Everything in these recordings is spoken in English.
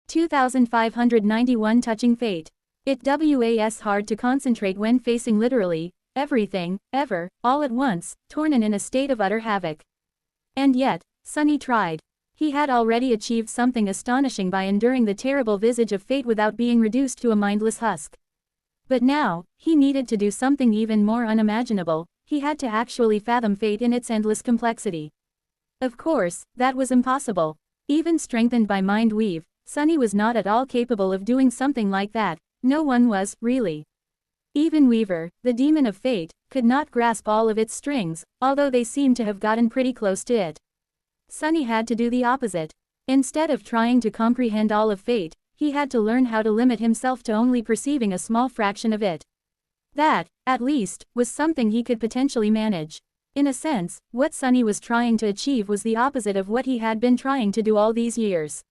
2591 Touching Fate. It was hard to concentrate when facing literally everything, ever, all at once, torn and in a state of utter havoc. And yet, Sunny tried. He had already achieved something astonishing by enduring the terrible visage of fate without being reduced to a mindless husk. But now, he needed to do something even more unimaginable. He had to actually fathom fate in its endless complexity. Of course, that was impossible. Even strengthened by Mind Weave, Sunny was not at all capable of doing something like that. No one was, really. Even Weaver, the demon of fate, could not grasp all of its strings, although they seemed to have gotten pretty close to it. Sunny had to do the opposite. Instead of trying to comprehend all of fate, he had to learn how to limit himself to only perceiving a small fraction of it. That, at least, was something he could potentially manage. In a sense, what Sunny was trying to achieve was the opposite of what he had been trying to do all these years.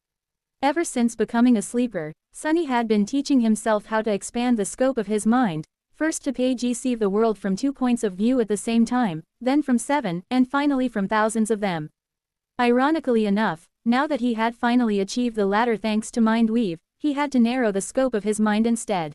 Ever since becoming a sleeper, Sunny had been teaching himself how to expand the scope of his mind, first to perceive the world from 2 points of view at the same time, then from 7, and finally from thousands of them. Ironically enough, now that he had finally achieved the latter thanks to Mind Weave, he had to narrow the scope of his mind instead.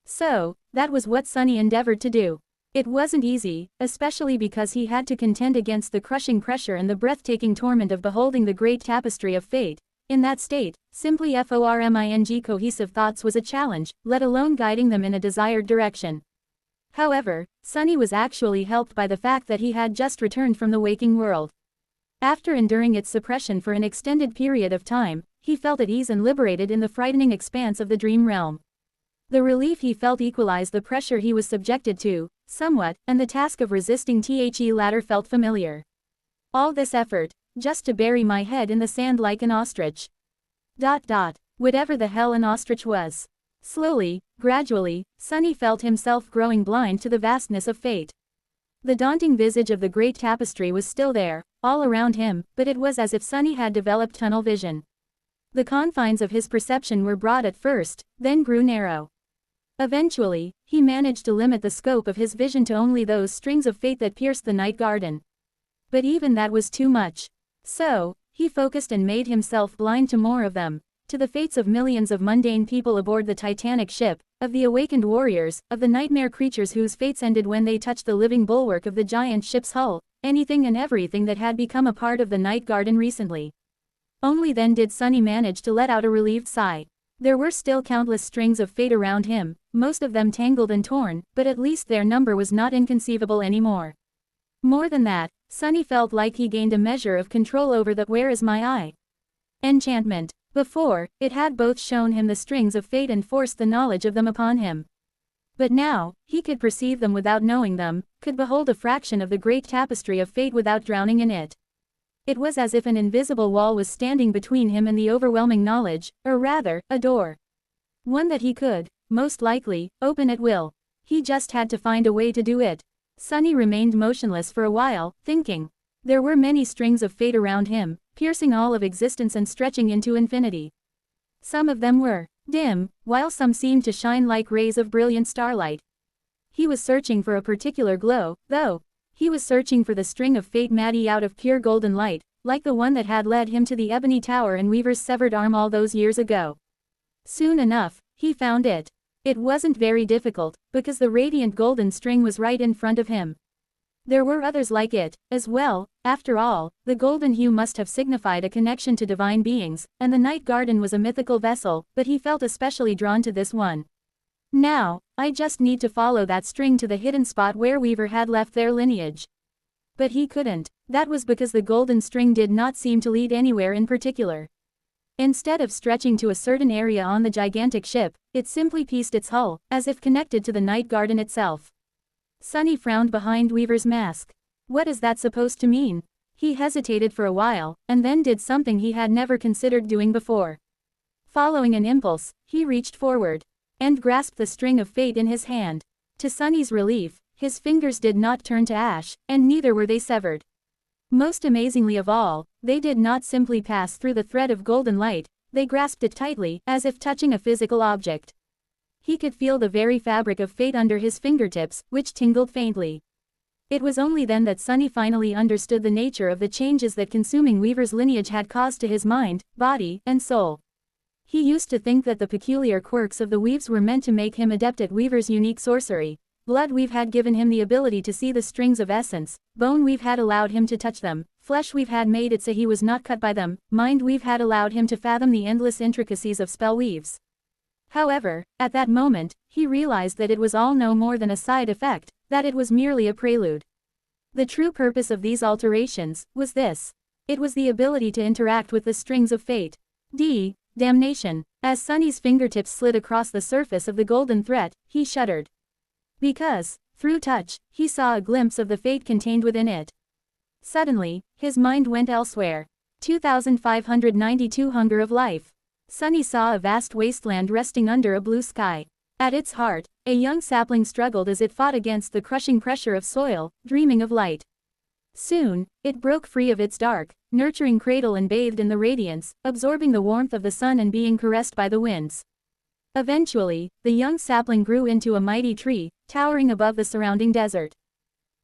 So, that was what Sunny endeavored to do. It wasn't easy, especially because he had to contend against the crushing pressure and the breathtaking torment of beholding the great tapestry of fate. In that state, simply forming cohesive thoughts was a challenge, let alone guiding them in a desired direction. However, Sunny was actually helped by the fact that he had just returned from the waking world. After enduring its suppression for an extended period of time, he felt at ease and liberated in the frightening expanse of the dream realm. The relief he felt equalized the pressure he was subjected to, somewhat, and the task of resisting the latter felt familiar. All this effort, just to bury my head in the sand like an ostrich. Whatever the hell an ostrich was. Slowly, gradually, Sunny felt himself growing blind to the vastness of fate. The daunting visage of the great tapestry was still there, all around him, but it was as if Sunny had developed tunnel vision. The confines of his perception were broad at first, then grew narrow. Eventually, he managed to limit the scope of his vision to only those strings of fate that pierced the night garden. But even that was too much. So, he focused and made himself blind to more of them, to the fates of millions of mundane people aboard the Titanic ship, of the awakened warriors, of the nightmare creatures whose fates ended when they touched the living bulwark of the giant ship's hull, anything and everything that had become a part of the night garden recently. Only then did Sunny manage to let out a relieved sigh. There were still countless strings of fate around him, most of them tangled and torn, but at least their number was not inconceivable anymore. More than that, Sunny felt like he gained a measure of control over the "where is my eye?" enchantment. Before, it had both shown him the strings of fate and forced the knowledge of them upon him. But now, he could perceive them without knowing them, could behold a fraction of the great tapestry of fate without drowning in it. It was as if an invisible wall was standing between him and the overwhelming knowledge, or rather, a door. One that he could, most likely, open at will. He just had to find a way to do it. Sunny remained motionless for a while, thinking. There were many strings of fate around him, piercing all of existence and stretching into infinity. Some of them were dim, while some seemed to shine like rays of brilliant starlight. He was searching for a particular glow, though. He was searching for the string of fate made out of pure golden light, like the one that had led him to the ebony tower and Weaver's severed arm all those years ago. Soon enough, he found it. It wasn't very difficult, because the radiant golden string was right in front of him. There were others like it, as well. After all, the golden hue must have signified a connection to divine beings, and the night garden was a mythical vessel, but he felt especially drawn to this one. Now, I just need to follow that string to the hidden spot where Weaver had left their lineage. But he couldn't. That was because the golden string did not seem to lead anywhere in particular. Instead of stretching to a certain area on the gigantic ship, it simply pieced its hull, as if connected to the night garden itself. Sunny frowned behind Weaver's mask. What is that supposed to mean? He hesitated for a while, and then did something he had never considered doing before. Following an impulse, he reached forward and grasped the string of fate in his hand. To Sunny's relief, his fingers did not turn to ash, and neither were they severed. Most amazingly of all, they did not simply pass through the thread of golden light, they grasped it tightly, as if touching a physical object. He could feel the very fabric of fate under his fingertips, which tingled faintly. It was only then that Sunny finally understood the nature of the changes that consuming Weaver's lineage had caused to his mind, body, and soul. He used to think that the peculiar quirks of the weaves were meant to make him adept at Weaver's unique sorcery. Blood weave had given him the ability to see the strings of essence, bone weave had allowed him to touch them, flesh weave had made it so he was not cut by them, mind weave had allowed him to fathom the endless intricacies of spell weaves. However, at that moment, he realized that it was all no more than a side effect, that it was merely a prelude. The true purpose of these alterations was this. It was the ability to interact with the strings of fate. Damnation. As Sunny's fingertips slid across the surface of the golden thread, he shuddered. Because, through touch, he saw a glimpse of the fate contained within it. Suddenly, his mind went elsewhere. 2592 Hunger of Life. Sunny saw a vast wasteland resting under a blue sky. At its heart, a young sapling struggled as it fought against the crushing pressure of soil, dreaming of light. Soon, it broke free of its dark, nurturing cradle and bathed in the radiance, absorbing the warmth of the sun and being caressed by the winds. Eventually, the young sapling grew into a mighty tree, towering above the surrounding desert.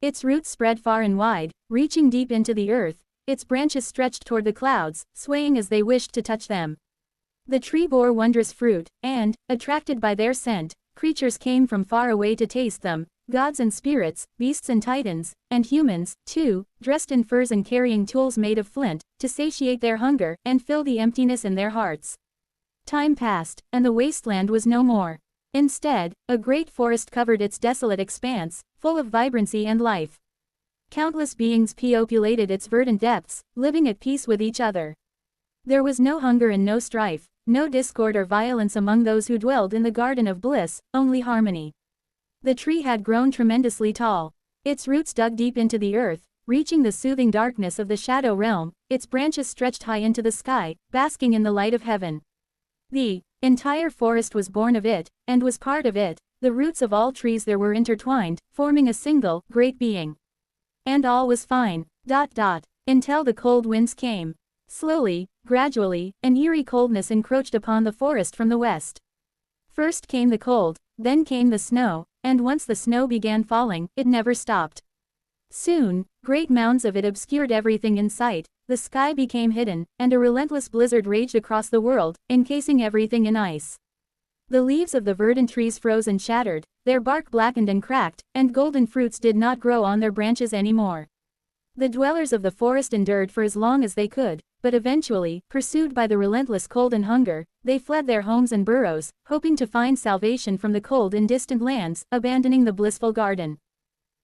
Its roots spread far and wide, reaching deep into the earth, its branches stretched toward the clouds, swaying as they wished to touch them. The tree bore wondrous fruit, and, attracted by their scent, creatures came from far away to taste them, gods and spirits, beasts and titans, and humans, too, dressed in furs and carrying tools made of flint, to satiate their hunger and fill the emptiness in their hearts. Time passed, and the wasteland was no more. Instead, a great forest covered its desolate expanse, full of vibrancy and life. Countless beings populated its verdant depths, living at peace with each other. There was no hunger and no strife, no discord or violence among those who dwelled in the garden of bliss, only harmony. The tree had grown tremendously tall. Its roots dug deep into the earth, reaching the soothing darkness of the shadow realm, its branches stretched high into the sky, basking in the light of heaven. The entire forest was born of it, and was part of it. The roots of all trees there were intertwined, forming a single, great being. And all was fine. Until the cold winds came. Slowly, gradually, an eerie coldness encroached upon the forest from the west. First came the cold, then came the snow, and once the snow began falling, it never stopped. Soon, great mounds of it obscured everything in sight, the sky became hidden, and a relentless blizzard raged across the world, encasing everything in ice. The leaves of the verdant trees froze and shattered, their bark blackened and cracked, and golden fruits did not grow on their branches anymore. The dwellers of the forest endured for as long as they could, but eventually, pursued by the relentless cold and hunger, they fled their homes and burrows, hoping to find salvation from the cold in distant lands, abandoning the blissful garden.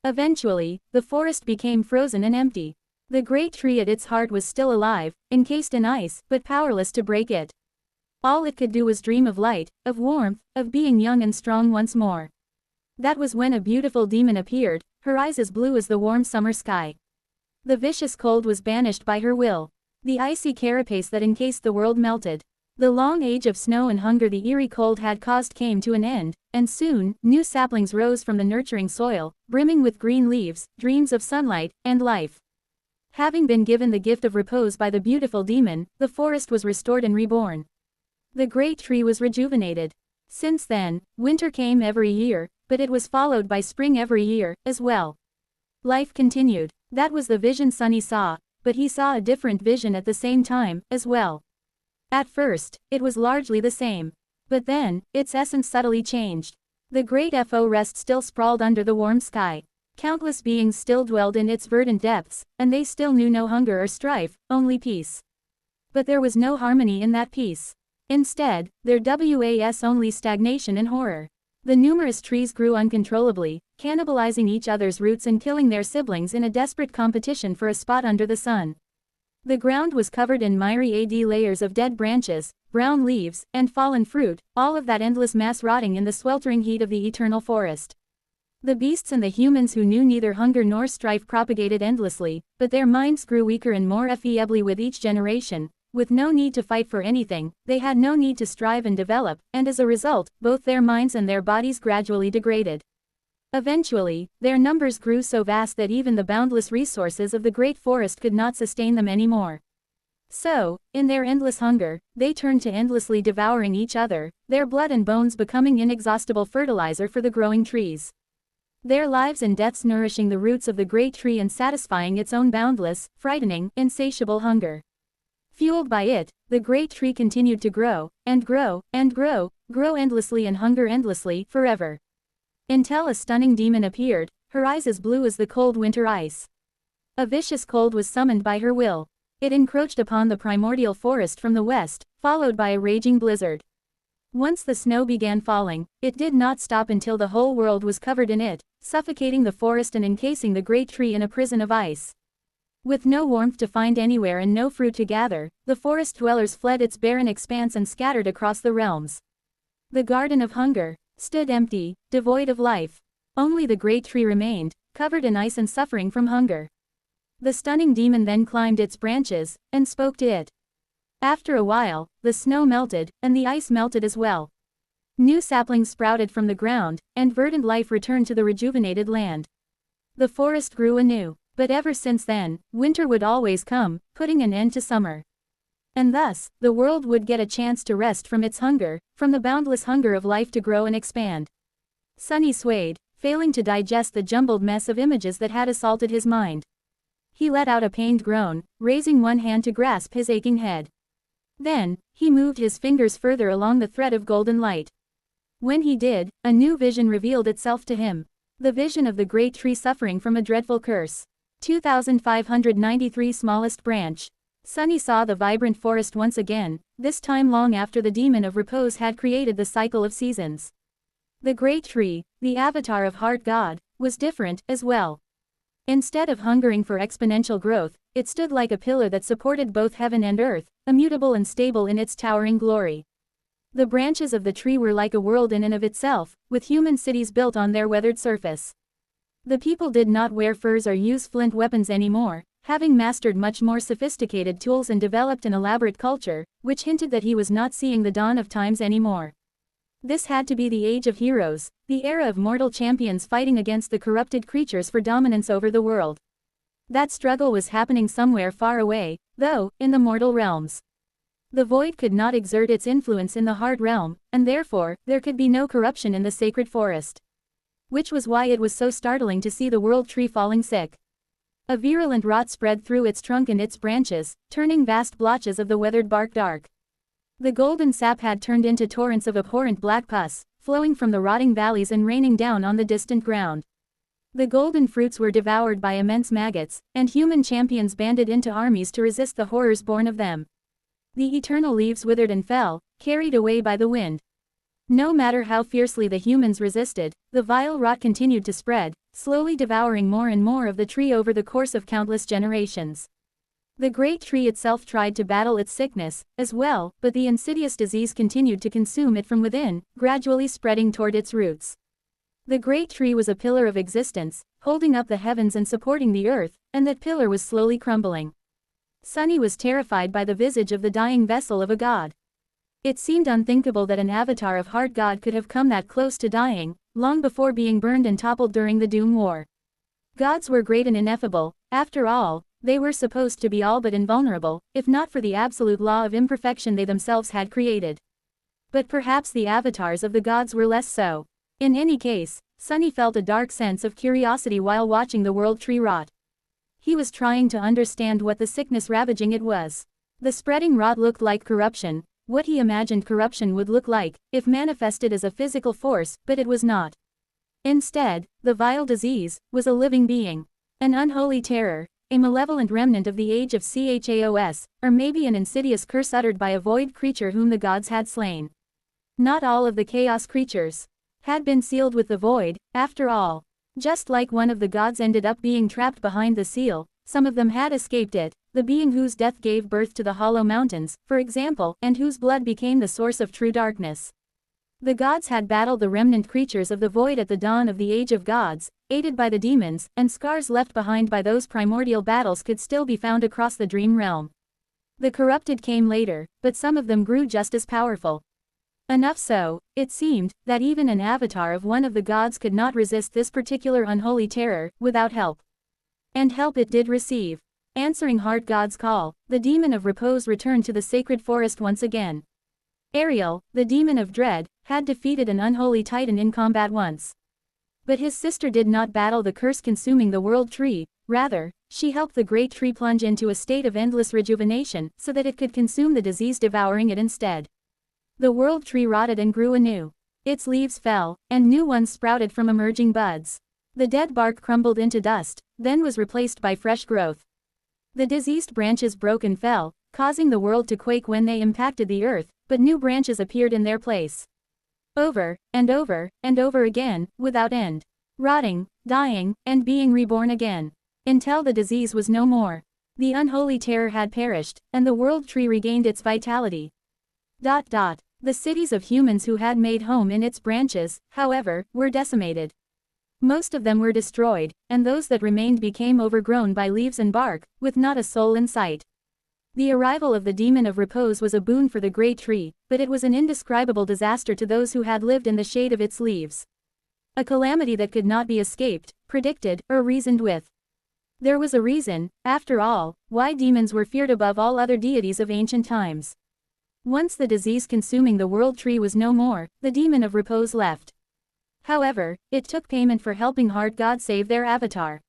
Eventually, the forest became frozen and empty. The great tree at its heart was still alive, encased in ice, but powerless to break it. All it could do was dream of light, of warmth, of being young and strong once more. That was when a beautiful demon appeared, her eyes as blue as the warm summer sky. The vicious cold was banished by her will. The icy carapace that encased the world melted. The long age of snow and hunger the eerie cold had caused came to an end, and soon, new saplings rose from the nurturing soil, brimming with green leaves, dreams of sunlight, and life. Having been given the gift of repose by the beautiful demon, the forest was restored and reborn. The great tree was rejuvenated. Since then, winter came every year, but it was followed by spring every year, as well. Life continued. That was the vision Sunny saw, but he saw a different vision at the same time, as well. At first, it was largely the same. But then, its essence subtly changed. The great forest still sprawled under the warm sky. Countless beings still dwelled in its verdant depths, and they still knew no hunger or strife, only peace. But there was no harmony in that peace. Instead, there was only stagnation and horror. The numerous trees grew uncontrollably, cannibalizing each other's roots and killing their siblings in a desperate competition for a spot under the sun. The ground was covered in myriad layers of dead branches, brown leaves, and fallen fruit, all of that endless mass rotting in the sweltering heat of the eternal forest. The beasts and the humans who knew neither hunger nor strife propagated endlessly, but their minds grew weaker and more feebly with each generation. With no need to fight for anything, they had no need to strive and develop, and as a result, both their minds and their bodies gradually degraded. Eventually, their numbers grew so vast that even the boundless resources of the great forest could not sustain them anymore. So, in their endless hunger, they turned to endlessly devouring each other, their blood and bones becoming inexhaustible fertilizer for the growing trees. Their lives and deaths nourishing the roots of the great tree and satisfying its own boundless, frightening, insatiable hunger. Fueled by it, the great tree continued to grow, and grow, and grow, grow endlessly and hunger endlessly, forever. Until a stunning demon appeared, her eyes as blue as the cold winter ice. A vicious cold was summoned by her will. It encroached upon the primordial forest from the west, followed by a raging blizzard. Once the snow began falling, it did not stop until the whole world was covered in it, suffocating the forest and encasing the great tree in a prison of ice. With no warmth to find anywhere and no fruit to gather, the forest dwellers fled its barren expanse and scattered across the realms. The Garden of Hunger stood empty, devoid of life. Only the great tree remained, covered in ice and suffering from hunger. The stunning demon then climbed its branches, and spoke to it. After a while, the snow melted, and the ice melted as well. New saplings sprouted from the ground, and verdant life returned to the rejuvenated land. The forest grew anew, but ever since then, winter would always come, putting an end to summer. And thus, the world would get a chance to rest from its hunger, from the boundless hunger of life to grow and expand. Sunny swayed, failing to digest the jumbled mess of images that had assaulted his mind. He let out a pained groan, raising one hand to grasp his aching head. Then, he moved his fingers further along the thread of golden light. When he did, a new vision revealed itself to him. The vision of the great tree suffering from a dreadful curse. 2593 Smallest branch. Sunny saw the vibrant forest once again, this time long after the demon of repose had created the cycle of seasons. The great tree, the avatar of Heart God, was different, as well. Instead of hungering for exponential growth, it stood like a pillar that supported both heaven and earth, immutable and stable in its towering glory. The branches of the tree were like a world in and of itself, with human cities built on their weathered surface. The people did not wear furs or use flint weapons anymore, having mastered much more sophisticated tools and developed an elaborate culture, which hinted that he was not seeing the dawn of times anymore. This had to be the age of heroes, the era of mortal champions fighting against the corrupted creatures for dominance over the world. That struggle was happening somewhere far away, though, in the mortal realms. The void could not exert its influence in the Heart realm, and therefore, there could be no corruption in the sacred forest. Which was why it was so startling to see the world tree falling sick. A virulent rot spread through its trunk and its branches, turning vast blotches of the weathered bark dark. The golden sap had turned into torrents of abhorrent black pus, flowing from the rotting valleys and raining down on the distant ground. The golden fruits were devoured by immense maggots, and human champions banded into armies to resist the horrors born of them. The eternal leaves withered and fell, carried away by the wind. No matter how fiercely the humans resisted, the vile rot continued to spread, slowly devouring more and more of the tree over the course of countless generations. The great tree itself tried to battle its sickness, as well, but the insidious disease continued to consume it from within, gradually spreading toward its roots. The great tree was a pillar of existence, holding up the heavens and supporting the earth, and that pillar was slowly crumbling. Sunny was terrified by the visage of the dying vessel of a god. It seemed unthinkable that an avatar of Heart God could have come that close to dying, long before being burned and toppled during the Doom War. Gods were great and ineffable, after all. They were supposed to be all but invulnerable, if not for the absolute law of imperfection they themselves had created. But perhaps the avatars of the gods were less so. In any case, Sunny felt a dark sense of curiosity while watching the world tree rot. He was trying to understand what the sickness ravaging it was. The spreading rot looked like corruption, what he imagined corruption would look like, if manifested as a physical force, but it was not. Instead, the vile disease was a living being. An unholy terror. A malevolent remnant of the age of Chaos, or maybe an insidious curse uttered by a void creature whom the gods had slain. Not all of the chaos creatures had been sealed with the void, after all. Just like one of the gods ended up being trapped behind the seal, some of them had escaped it, the being whose death gave birth to the Hollow Mountains, for example, and whose blood became the source of true darkness. The gods had battled the remnant creatures of the void at the dawn of the Age of Gods, aided by the demons, and scars left behind by those primordial battles could still be found across the dream realm. The corrupted came later, but some of them grew just as powerful. Enough so, it seemed, that even an avatar of one of the gods could not resist this particular unholy terror, without help. And help it did receive. Answering Heart God's call, the demon of repose returned to the sacred forest once again. Ariel, the demon of dread, had defeated an unholy titan in combat once. But his sister did not battle the curse consuming the world tree, Rather, she helped the great tree plunge into a state of endless rejuvenation so that it could consume the disease devouring it instead. The world tree rotted and grew anew. Its leaves fell, and new ones sprouted from emerging buds. The dead bark crumbled into dust, then was replaced by fresh growth. The diseased branches broke and fell, causing the world to quake when they impacted the earth, but new branches appeared in their place. Over, and over, and over again, without end. Rotting, dying, and being reborn again. Until the disease was no more. The unholy terror had perished, and the world tree regained its vitality. The cities of humans who had made home in its branches, however, were decimated. Most of them were destroyed, and those that remained became overgrown by leaves and bark, with not a soul in sight. The arrival of the demon of repose was a boon for the great tree, but it was an indescribable disaster to those who had lived in the shade of its leaves. A calamity that could not be escaped, predicted, or reasoned with. There was a reason, after all, why demons were feared above all other deities of ancient times. Once the disease consuming the world tree was no more, the demon of repose left. However, it took payment for helping Heart God save their avatar.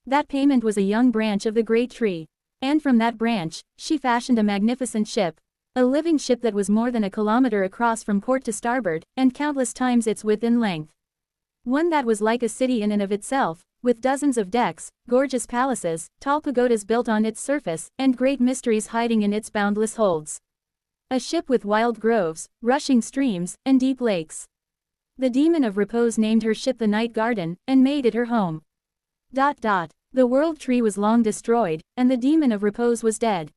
That payment was a young branch of the great tree. And from that branch, she fashioned a magnificent ship. A living ship that was more than a kilometer across from port to starboard, and countless times its width and length. One that was like a city in and of itself, with dozens of decks, gorgeous palaces, tall pagodas built on its surface, and great mysteries hiding in its boundless holds. A ship with wild groves, rushing streams, and deep lakes. The demon of repose named her ship the Night Garden, and made it her home. The world tree was long destroyed, and the demon of repose was dead.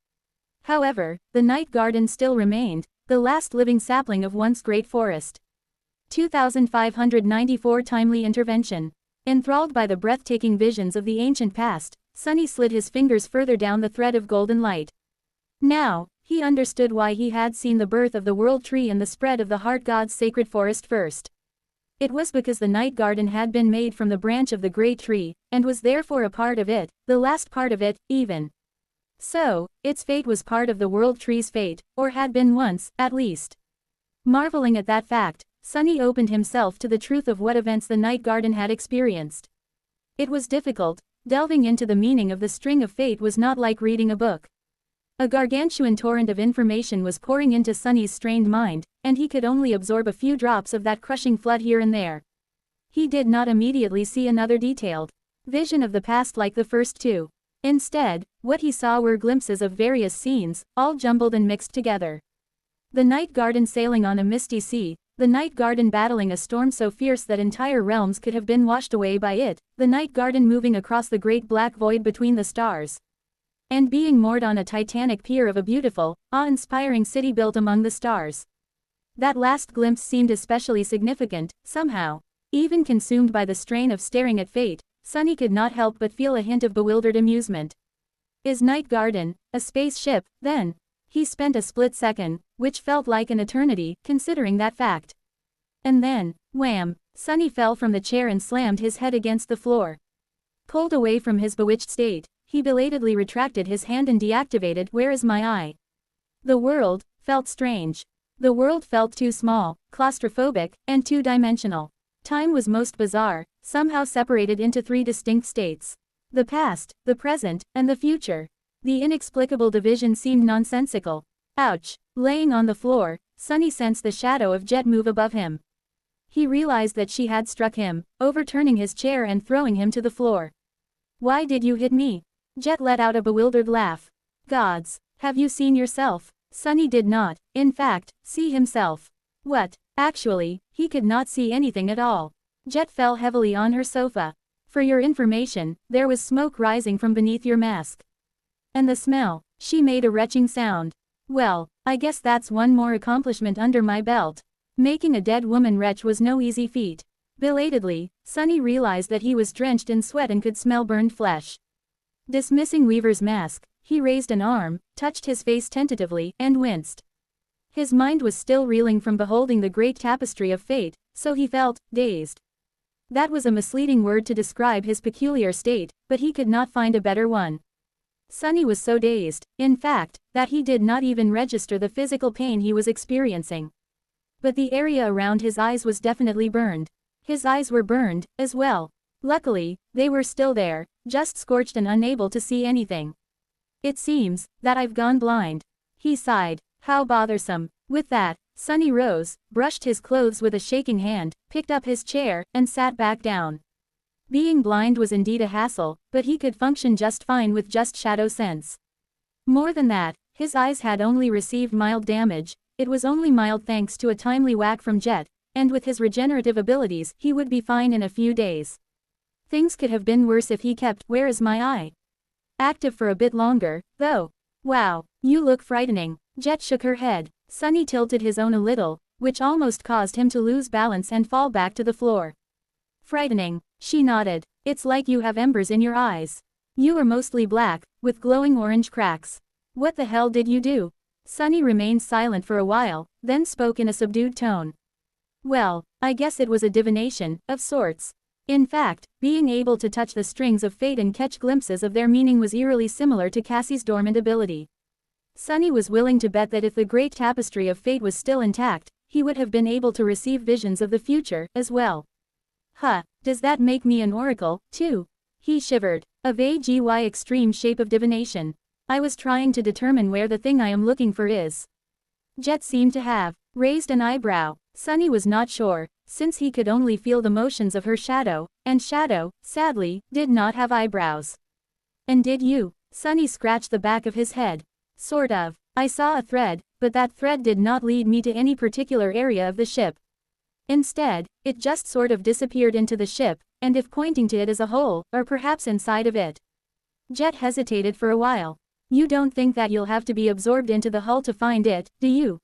However, the Night Garden still remained, the last living sapling of once great forest. 2594 Timely intervention. Enthralled by the breathtaking visions of the ancient past, Sunny slid his fingers further down the thread of golden light. Now, he understood why he had seen the birth of the world tree and the spread of the Heart God's sacred forest first. It was because the Night Garden had been made from the branch of the great tree, and was therefore a part of it, the last part of it, even. So, its fate was part of the world tree's fate, or had been once, at least. Marveling at that fact, Sunny opened himself to the truth of what events the Night Garden had experienced. It was difficult. Delving into the meaning of the string of fate was not like reading a book. A gargantuan torrent of information was pouring into Sunny's strained mind, and he could only absorb a few drops of that crushing flood here and there. He did not immediately see another detailed vision of the past like the first two. Instead, what he saw were glimpses of various scenes, all jumbled and mixed together. The Night Garden sailing on a misty sea, the Night Garden battling a storm so fierce that entire realms could have been washed away by it, the Night Garden moving across the great black void between the stars. And being moored on a titanic pier of a beautiful, awe-inspiring city built among the stars. That last glimpse seemed especially significant, somehow. Even consumed by the strain of staring at fate, Sunny could not help but feel a hint of bewildered amusement. Is Night Garden a spaceship, then? He spent a split second, which felt like an eternity, considering that fact. And then, wham! Sunny fell from the chair and slammed his head against the floor. Pulled away from his bewitched state, he belatedly retracted his hand and deactivated "Where is my eye?" The world felt strange. The world felt too small, claustrophobic, and two-dimensional. Time was most bizarre, somehow separated into three distinct states. The past, the present, and the future. The inexplicable division seemed nonsensical. Ouch! Laying on the floor, Sunny sensed the shadow of Jet move above him. He realized that she had struck him, overturning his chair and throwing him to the floor. "Why did you hit me?" Jet let out a bewildered laugh. "Gods, have you seen yourself?" Sunny did not, in fact, see himself. What? Actually, he could not see anything at all. Jet fell heavily on her sofa. "For your information, there was smoke rising from beneath your mask. And the smell." She made a retching sound. "Well, I guess that's one more accomplishment under my belt." Making a dead woman retch was no easy feat. Belatedly, Sunny realized that he was drenched in sweat and could smell burned flesh. Dismissing Weaver's mask, he raised an arm, touched his face tentatively, and winced. His mind was still reeling from beholding the great tapestry of fate, so he felt dazed. That was a misleading word to describe his peculiar state, but he could not find a better one. Sunny was so dazed, in fact, that he did not even register the physical pain he was experiencing. But the area around his eyes was definitely burned. His eyes were burned, as well. Luckily, they were still there, just scorched and unable to see anything. It seems that I've gone blind. He sighed. How bothersome. With that, Sunny rose, brushed his clothes with a shaking hand, picked up his chair, and sat back down. Being blind was indeed a hassle, but he could function just fine with just shadow sense. More than that, his eyes had only received mild damage. It was only mild thanks to a timely whack from Jet, and with his regenerative abilities he would be fine in a few days. Things could have been worse if he kept "Where is my eye?" active for a bit longer, though. Wow, you look frightening. Jet shook her head. Sunny tilted his own a little, which almost caused him to lose balance and fall back to the floor. Frightening, she nodded. It's like you have embers in your eyes. You are mostly black, with glowing orange cracks. What the hell did you do? Sunny remained silent for a while, then spoke in a subdued tone. Well, I guess it was a divination, of sorts. In fact, being able to touch the strings of fate and catch glimpses of their meaning was eerily similar to Cassie's dormant ability. Sunny was willing to bet that if the great tapestry of fate was still intact, he would have been able to receive visions of the future, as well. Huh, does that make me an oracle, too? He shivered. A vague extreme shape of divination. I was trying to determine where the thing I am looking for is. Jet seemed to have raised an eyebrow. Sunny was not sure, since he could only feel the motions of her shadow, and shadow, sadly, did not have eyebrows. And did you? Sunny scratched the back of his head. Sort of. I saw a thread, but that thread did not lead me to any particular area of the ship. Instead, it just sort of disappeared into the ship, and if pointing to it as a whole, or perhaps inside of it. Jet hesitated for a while. You don't think that you'll have to be absorbed into the hull to find it, do you?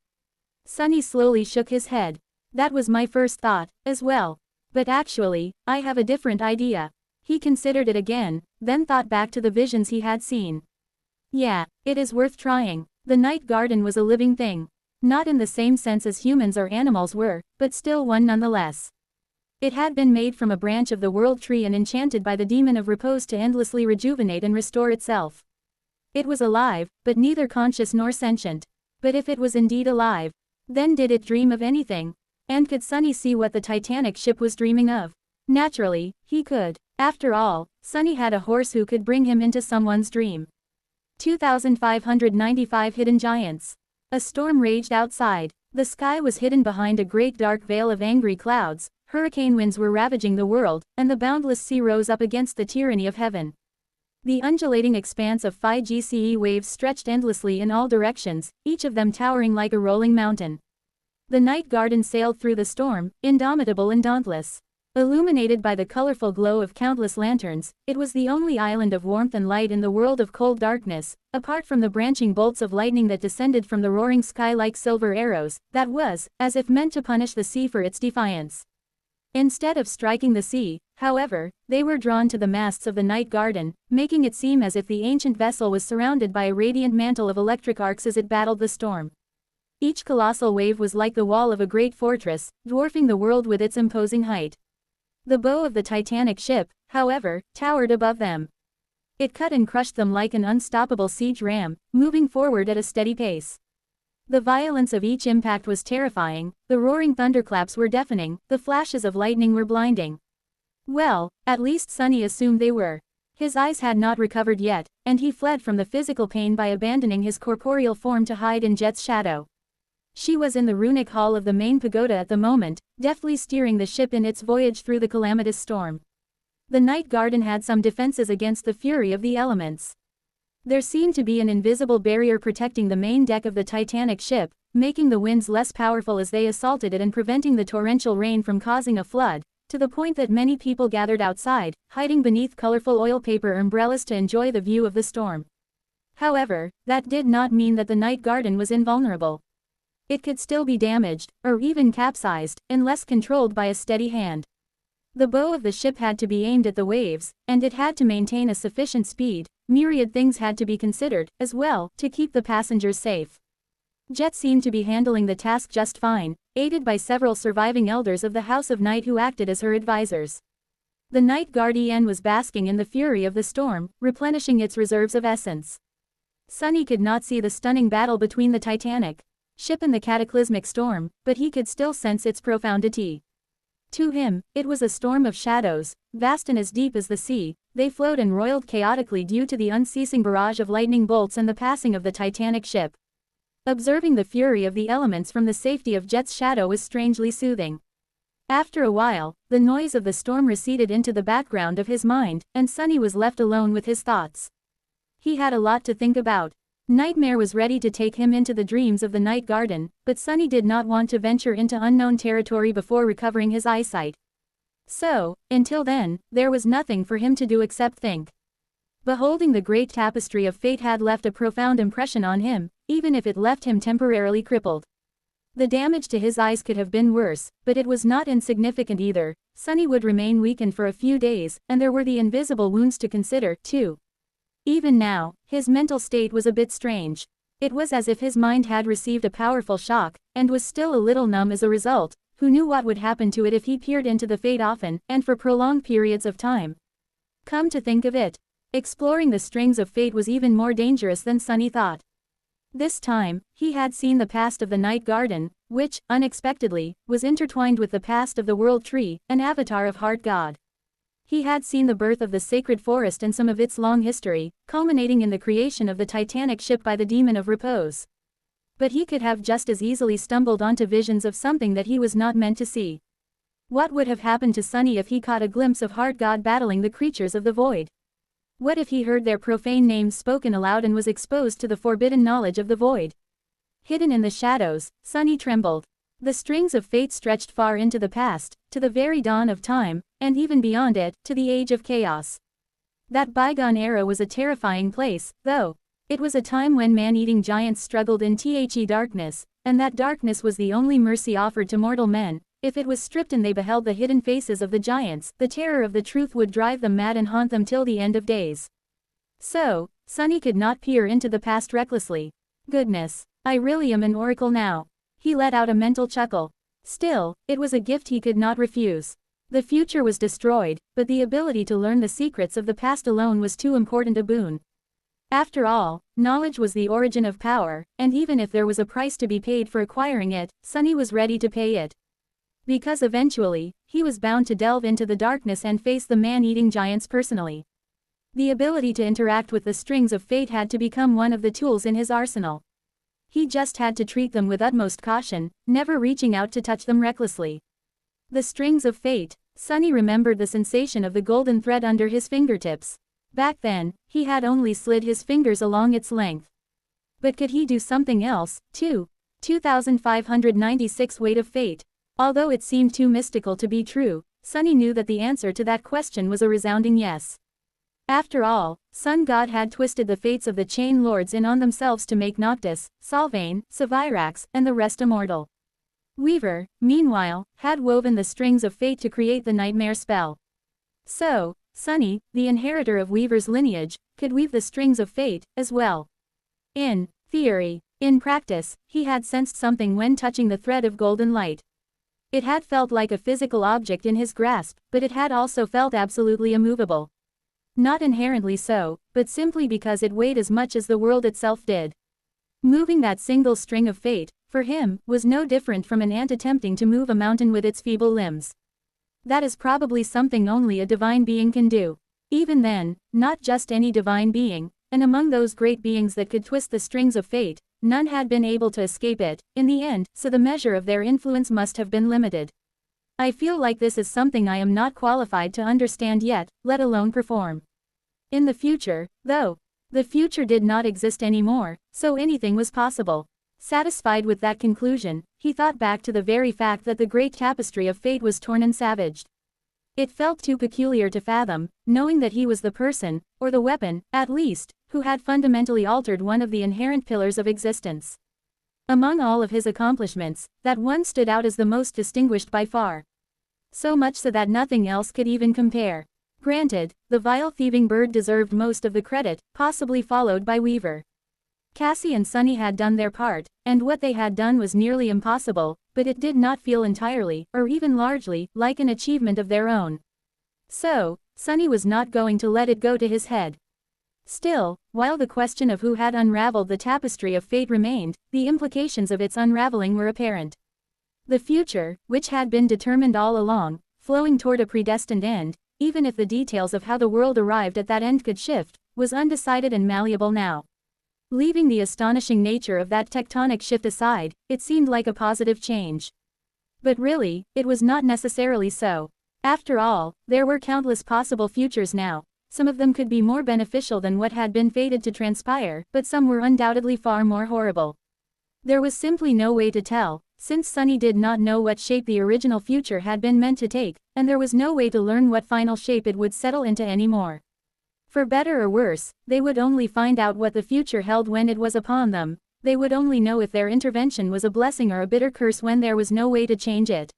Sunny slowly shook his head. That was my first thought, as well. But actually, I have a different idea. He considered it again, then thought back to the visions he had seen. Yeah, it is worth trying. The night garden was a living thing. Not in the same sense as humans or animals were, but still one nonetheless. It had been made from a branch of the world tree and enchanted by the demon of repose to endlessly rejuvenate and restore itself. It was alive, but neither conscious nor sentient. But if it was indeed alive, then did it dream of anything? And could Sunny see what the Titanic ship was dreaming of? Naturally, he could. After all, Sunny had a horse who could bring him into someone's dream. 2595 Hidden Giants. A storm raged outside. The sky was hidden behind a great dark veil of angry clouds, hurricane winds were ravaging the world, and the boundless sea rose up against the tyranny of heaven. The undulating expanse of 5GCE waves stretched endlessly in all directions, each of them towering like a rolling mountain. The night garden sailed through the storm, indomitable and dauntless. Illuminated by the colorful glow of countless lanterns, it was the only island of warmth and light in the world of cold darkness, apart from the branching bolts of lightning that descended from the roaring sky like silver arrows, that was, as if meant to punish the sea for its defiance. Instead of striking the sea, however, they were drawn to the masts of the night garden, making it seem as if the ancient vessel was surrounded by a radiant mantle of electric arcs as it battled the storm. Each colossal wave was like the wall of a great fortress, dwarfing the world with its imposing height. The bow of the Titanic ship, however, towered above them. It cut and crushed them like an unstoppable siege ram, moving forward at a steady pace. The violence of each impact was terrifying, the roaring thunderclaps were deafening, the flashes of lightning were blinding. Well, at least Sunny assumed they were. His eyes had not recovered yet, and he fled from the physical pain by abandoning his corporeal form to hide in Jet's shadow. She was in the runic hall of the main pagoda at the moment, deftly steering the ship in its voyage through the calamitous storm. The night garden had some defenses against the fury of the elements. There seemed to be an invisible barrier protecting the main deck of the Titanic ship, making the winds less powerful as they assaulted it and preventing the torrential rain from causing a flood, to the point that many people gathered outside, hiding beneath colorful oil paper umbrellas to enjoy the view of the storm. However, that did not mean that the night garden was invulnerable. It could still be damaged, or even capsized, unless controlled by a steady hand. The bow of the ship had to be aimed at the waves, and it had to maintain a sufficient speed. Myriad things had to be considered, as well, to keep the passengers safe. Jet seemed to be handling the task just fine, aided by several surviving elders of the House of Night who acted as her advisors. The Night Guardian was basking in the fury of the storm, replenishing its reserves of essence. Sunny could not see the stunning battle between the Titanic ship and the cataclysmic storm, but he could still sense its profundity. To him, it was a storm of shadows, vast and as deep as the sea. They flowed and roiled chaotically due to the unceasing barrage of lightning bolts and the passing of the Titanic ship. Observing the fury of the elements from the safety of Jet's shadow was strangely soothing. After a while, the noise of the storm receded into the background of his mind, and Sunny was left alone with his thoughts. He had a lot to think about. Nightmare was ready to take him into the dreams of the night garden, but Sunny did not want to venture into unknown territory before recovering his eyesight. So, until then, there was nothing for him to do except think. Beholding the great tapestry of fate had left a profound impression on him, even if it left him temporarily crippled. The damage to his eyes could have been worse, but it was not insignificant either. Sunny would remain weakened for a few days, and there were the invisible wounds to consider, too. Even now, his mental state was a bit strange. It was as if his mind had received a powerful shock, and was still a little numb as a result. Who knew what would happen to it if he peered into the fate often, and for prolonged periods of time? Come to think of it, exploring the strings of fate was even more dangerous than Sunny thought. This time, he had seen the past of the night garden, which, unexpectedly, was intertwined with the past of the world tree, an avatar of Heart God. He had seen the birth of the sacred forest and some of its long history, culminating in the creation of the Titanic ship by the Demon of Repose. But he could have just as easily stumbled onto visions of something that he was not meant to see. What would have happened to Sunny if he caught a glimpse of Heart God battling the creatures of the void? What if he heard their profane names spoken aloud and was exposed to the forbidden knowledge of the void? Hidden in the shadows, Sunny trembled. The strings of fate stretched far into the past, to the very dawn of time, and even beyond it, to the age of chaos. That bygone era was a terrifying place, though. It was a time when man-eating giants struggled in the darkness, and that darkness was the only mercy offered to mortal men. If it was stripped and they beheld the hidden faces of the giants, the terror of the truth would drive them mad and haunt them till the end of days. So, Sunny could not peer into the past recklessly. Goodness, I really am an oracle now. He let out a mental chuckle. Still, it was a gift he could not refuse. The future was destroyed, but the ability to learn the secrets of the past alone was too important a boon. After all, knowledge was the origin of power, and even if there was a price to be paid for acquiring it, Sunny was ready to pay it. Because eventually, he was bound to delve into the darkness and face the man-eating giants personally. The ability to interact with the strings of fate had to become one of the tools in his arsenal. He just had to treat them with utmost caution, never reaching out to touch them recklessly. The strings of fate. Sunny remembered the sensation of the golden thread under his fingertips. Back then, he had only slid his fingers along its length. But could he do something else, too? 2596 Weight of Fate. Although it seemed too mystical to be true, Sunny knew that the answer to that question was a resounding yes. After all, Sun God had twisted the fates of the Chain Lords in on themselves to make Noctis, Sylvain, Sevirax, and the rest immortal. Weaver, meanwhile, had woven the strings of fate to create the nightmare spell. So, Sunny, the inheritor of Weaver's lineage, could weave the strings of fate, as well. In theory. In practice, he had sensed something when touching the thread of golden light. It had felt like a physical object in his grasp, but it had also felt absolutely immovable. Not inherently so, but simply because it weighed as much as the world itself did. Moving that single string of fate, for him, was no different from an ant attempting to move a mountain with its feeble limbs. That is probably something only a divine being can do. Even then, not just any divine being, and among those great beings that could twist the strings of fate, none had been able to escape it, in the end, so the measure of their influence must have been limited. I feel like this is something I am not qualified to understand yet, let alone perform. In the future, though, the future did not exist anymore, so anything was possible. Satisfied with that conclusion, he thought back to the very fact that the great tapestry of fate was torn and savaged. It felt too peculiar to fathom, knowing that he was the person, or the weapon, at least, who had fundamentally altered one of the inherent pillars of existence. Among all of his accomplishments, that one stood out as the most distinguished by far. So much so that nothing else could even compare. Granted, the vile thieving bird deserved most of the credit, possibly followed by Weaver. Cassie and Sunny had done their part, and what they had done was nearly impossible, but it did not feel entirely, or even largely, like an achievement of their own. So, Sunny was not going to let it go to his head. Still, while the question of who had unraveled the tapestry of fate remained, the implications of its unraveling were apparent. The future, which had been determined all along, flowing toward a predestined end, even if the details of how the world arrived at that end could shift, was undecided and malleable now. Leaving the astonishing nature of that tectonic shift aside, it seemed like a positive change. But really, it was not necessarily so. After all, there were countless possible futures now. Some of them could be more beneficial than what had been fated to transpire, but some were undoubtedly far more horrible. There was simply no way to tell, since Sunny did not know what shape the original future had been meant to take, and there was no way to learn what final shape it would settle into anymore. For better or worse, they would only find out what the future held when it was upon them. They would only know if their intervention was a blessing or a bitter curse when there was no way to change it.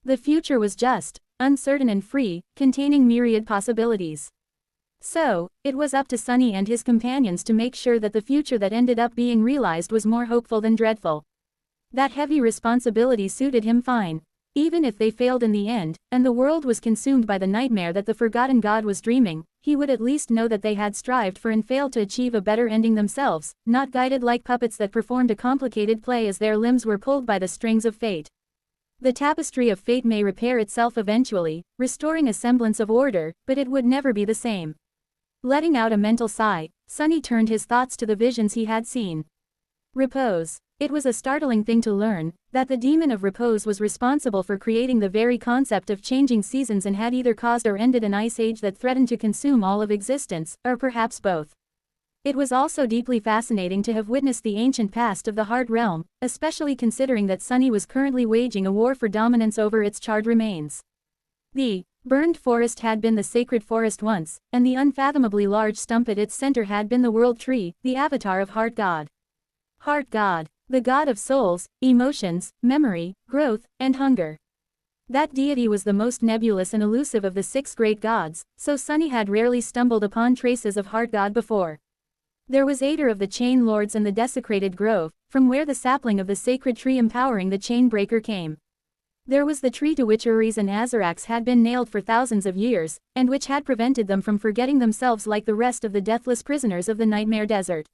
The future was just, uncertain and free, containing myriad possibilities. So, it was up to Sunny and his companions to make sure that the future that ended up being realized was more hopeful than dreadful. That heavy responsibility suited him fine. Even if they failed in the end, and the world was consumed by the nightmare that the forgotten god was dreaming, he would at least know that they had strived for and failed to achieve a better ending themselves, not guided like puppets that performed a complicated play as their limbs were pulled by the strings of fate. The tapestry of fate may repair itself eventually, restoring a semblance of order, but it would never be the same. Letting out a mental sigh, Sunny turned his thoughts to the visions he had seen. Repose. It was a startling thing to learn, that the demon of repose was responsible for creating the very concept of changing seasons and had either caused or ended an ice age that threatened to consume all of existence, or perhaps both. It was also deeply fascinating to have witnessed the ancient past of the Heart Realm, especially considering that Sunny was currently waging a war for dominance over its charred remains. The burned forest had been the sacred forest once, and the unfathomably large stump at its center had been the World Tree, the avatar of Heart God. Heart God, the god of souls, emotions, memory, growth, and hunger. That deity was the most nebulous and elusive of the 6 great gods, so Sunny had rarely stumbled upon traces of Heart God before. There was Ader of the Chain Lords and the desecrated grove, from where the sapling of the sacred tree empowering the chain breaker came. There was the tree to which Uri's and Azarax had been nailed for thousands of years, and which had prevented them from forgetting themselves like the rest of the deathless prisoners of the Nightmare Desert.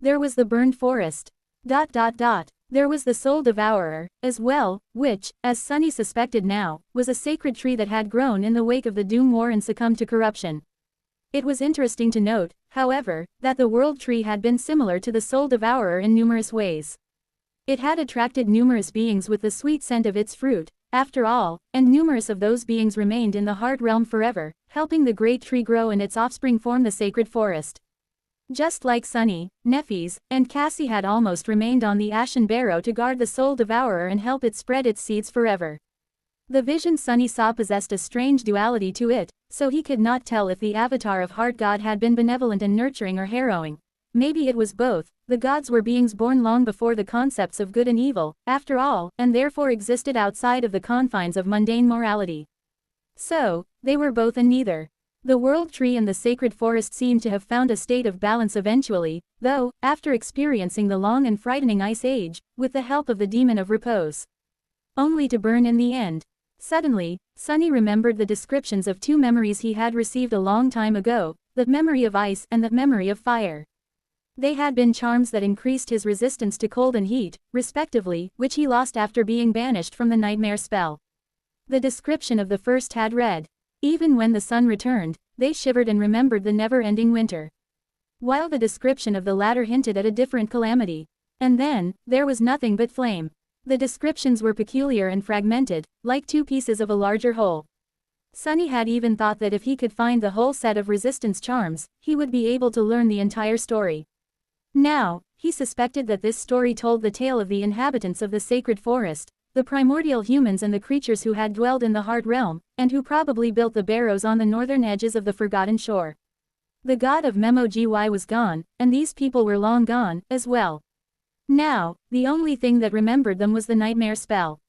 There was the burned forest. There was the Soul Devourer, as well, which, as Sunny suspected now, was a sacred tree that had grown in the wake of the Doom War and succumbed to corruption. It was interesting to note, however, that the World Tree had been similar to the Soul Devourer in numerous ways. It had attracted numerous beings with the sweet scent of its fruit, after all, and numerous of those beings remained in the Heart Realm forever, helping the great tree grow and its offspring form the sacred forest. Just like Sunny, Nefis, and Cassie had almost remained on the Ashen Barrow to guard the Soul Devourer and help it spread its seeds forever. The vision Sunny saw possessed a strange duality to it, so he could not tell if the avatar of Heart God had been benevolent and nurturing or harrowing. Maybe it was both. The gods were beings born long before the concepts of good and evil, after all, and therefore existed outside of the confines of mundane morality. So, they were both and neither. The World Tree and the sacred forest seemed to have found a state of balance eventually, though, after experiencing the long and frightening Ice Age, with the help of the demon of repose. Only to burn in the end. Suddenly, Sunny remembered the descriptions of 2 memories he had received a long time ago, the memory of ice and the memory of fire. They had been charms that increased his resistance to cold and heat, respectively, which he lost after being banished from the nightmare spell. The description of the first had read, "Even when the sun returned, they shivered and remembered the never-ending winter." While the description of the latter hinted at a different calamity. And then, there was nothing but flame. The descriptions were peculiar and fragmented, like 2 pieces of a larger whole. Sunny had even thought that if he could find the whole set of resistance charms, he would be able to learn the entire story. Now, he suspected that this story told the tale of the inhabitants of the sacred forest, the primordial humans and the creatures who had dwelled in the Heart Realm, and who probably built the barrows on the northern edges of the Forgotten Shore. The god of Memogy was gone, and these people were long gone, as well. Now, the only thing that remembered them was the nightmare spell.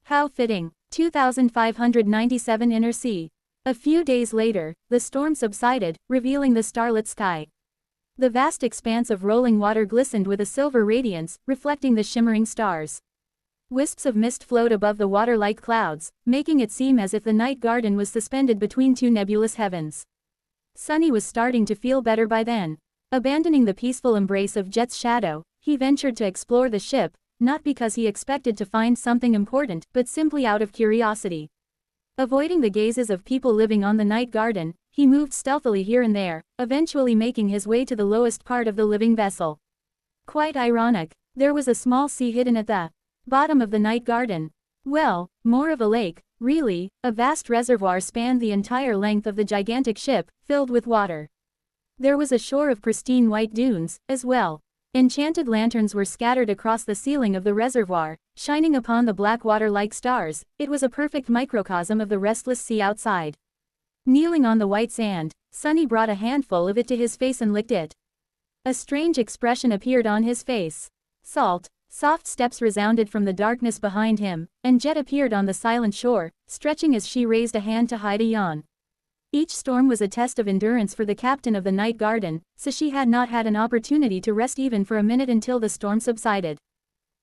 How fitting. 2597 Inner Sea. A few days later, the storm subsided, revealing the starlit sky. The vast expanse of rolling water glistened with a silver radiance, reflecting the shimmering stars. Wisps of mist flowed above the water like clouds, making it seem as if the night garden was suspended between 2 nebulous heavens. Sunny was starting to feel better by then. Abandoning the peaceful embrace of Jet's shadow, he ventured to explore the ship, not because he expected to find something important, but simply out of curiosity. Avoiding the gazes of people living on the night garden, he moved stealthily here and there, eventually making his way to the lowest part of the living vessel. Quite ironic, there was a small sea hidden at the bottom of the night garden. Well, more of a lake, really. A vast reservoir spanned the entire length of the gigantic ship, filled with water. There was a shore of pristine white dunes, as well. Enchanted lanterns were scattered across the ceiling of the reservoir, shining upon the black water like stars. It was a perfect microcosm of the restless sea outside. Kneeling on the white sand, Sunny brought a handful of it to his face and licked it. A strange expression appeared on his face. Salt. Soft steps resounded from the darkness behind him, and Jet appeared on the silent shore, stretching as she raised a hand to hide a yawn. Each storm was a test of endurance for the captain of the night garden, so she had not had an opportunity to rest even for a minute until the storm subsided.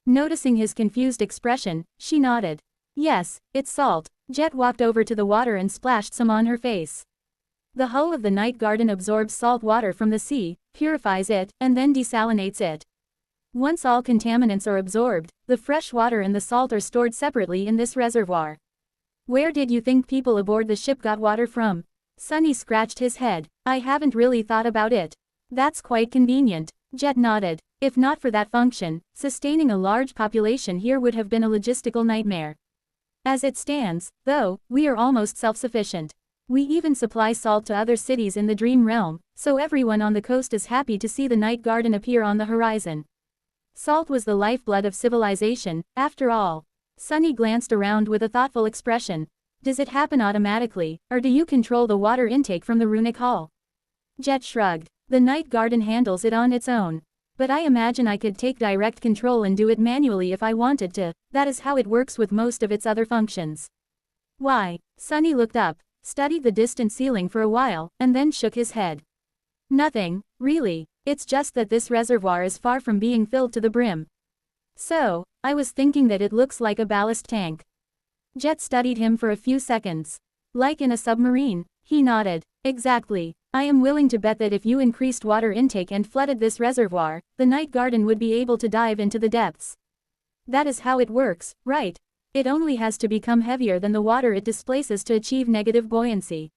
Noticing his confused expression, she nodded. Yes, it's salt. Jet walked over to the water and splashed some on her face. The hull of the night garden absorbs salt water from the sea, purifies it, and then desalinates it. Once all contaminants are absorbed, the fresh water and the salt are stored separately in this reservoir. Where did you think people aboard the ship got water from? Sunny scratched his head. I haven't really thought about it. That's quite convenient. Jet nodded. If not for that function, sustaining a large population here would have been a logistical nightmare. As it stands, though, we are almost self-sufficient. We even supply salt to other cities in the Dream Realm, so everyone on the coast is happy to see the night garden appear on the horizon. Salt was the lifeblood of civilization, after all. Sunny glanced around with a thoughtful expression. Does it happen automatically, or do you control the water intake from the runic hull? Jet shrugged. The night garden handles it on its own. But I imagine I could take direct control and do it manually if I wanted to. That is how it works with most of its other functions. Why? Sunny looked up, studied the distant ceiling for a while, and then shook his head. Nothing, really. It's just that this reservoir is far from being filled to the brim. So, I was thinking that it looks like a ballast tank. Jet studied him for a few seconds. Like in a submarine, he nodded. Exactly. I am willing to bet that if you increased water intake and flooded this reservoir, the night garden would be able to dive into the depths. That is how it works, right? It only has to become heavier than the water it displaces to achieve negative buoyancy.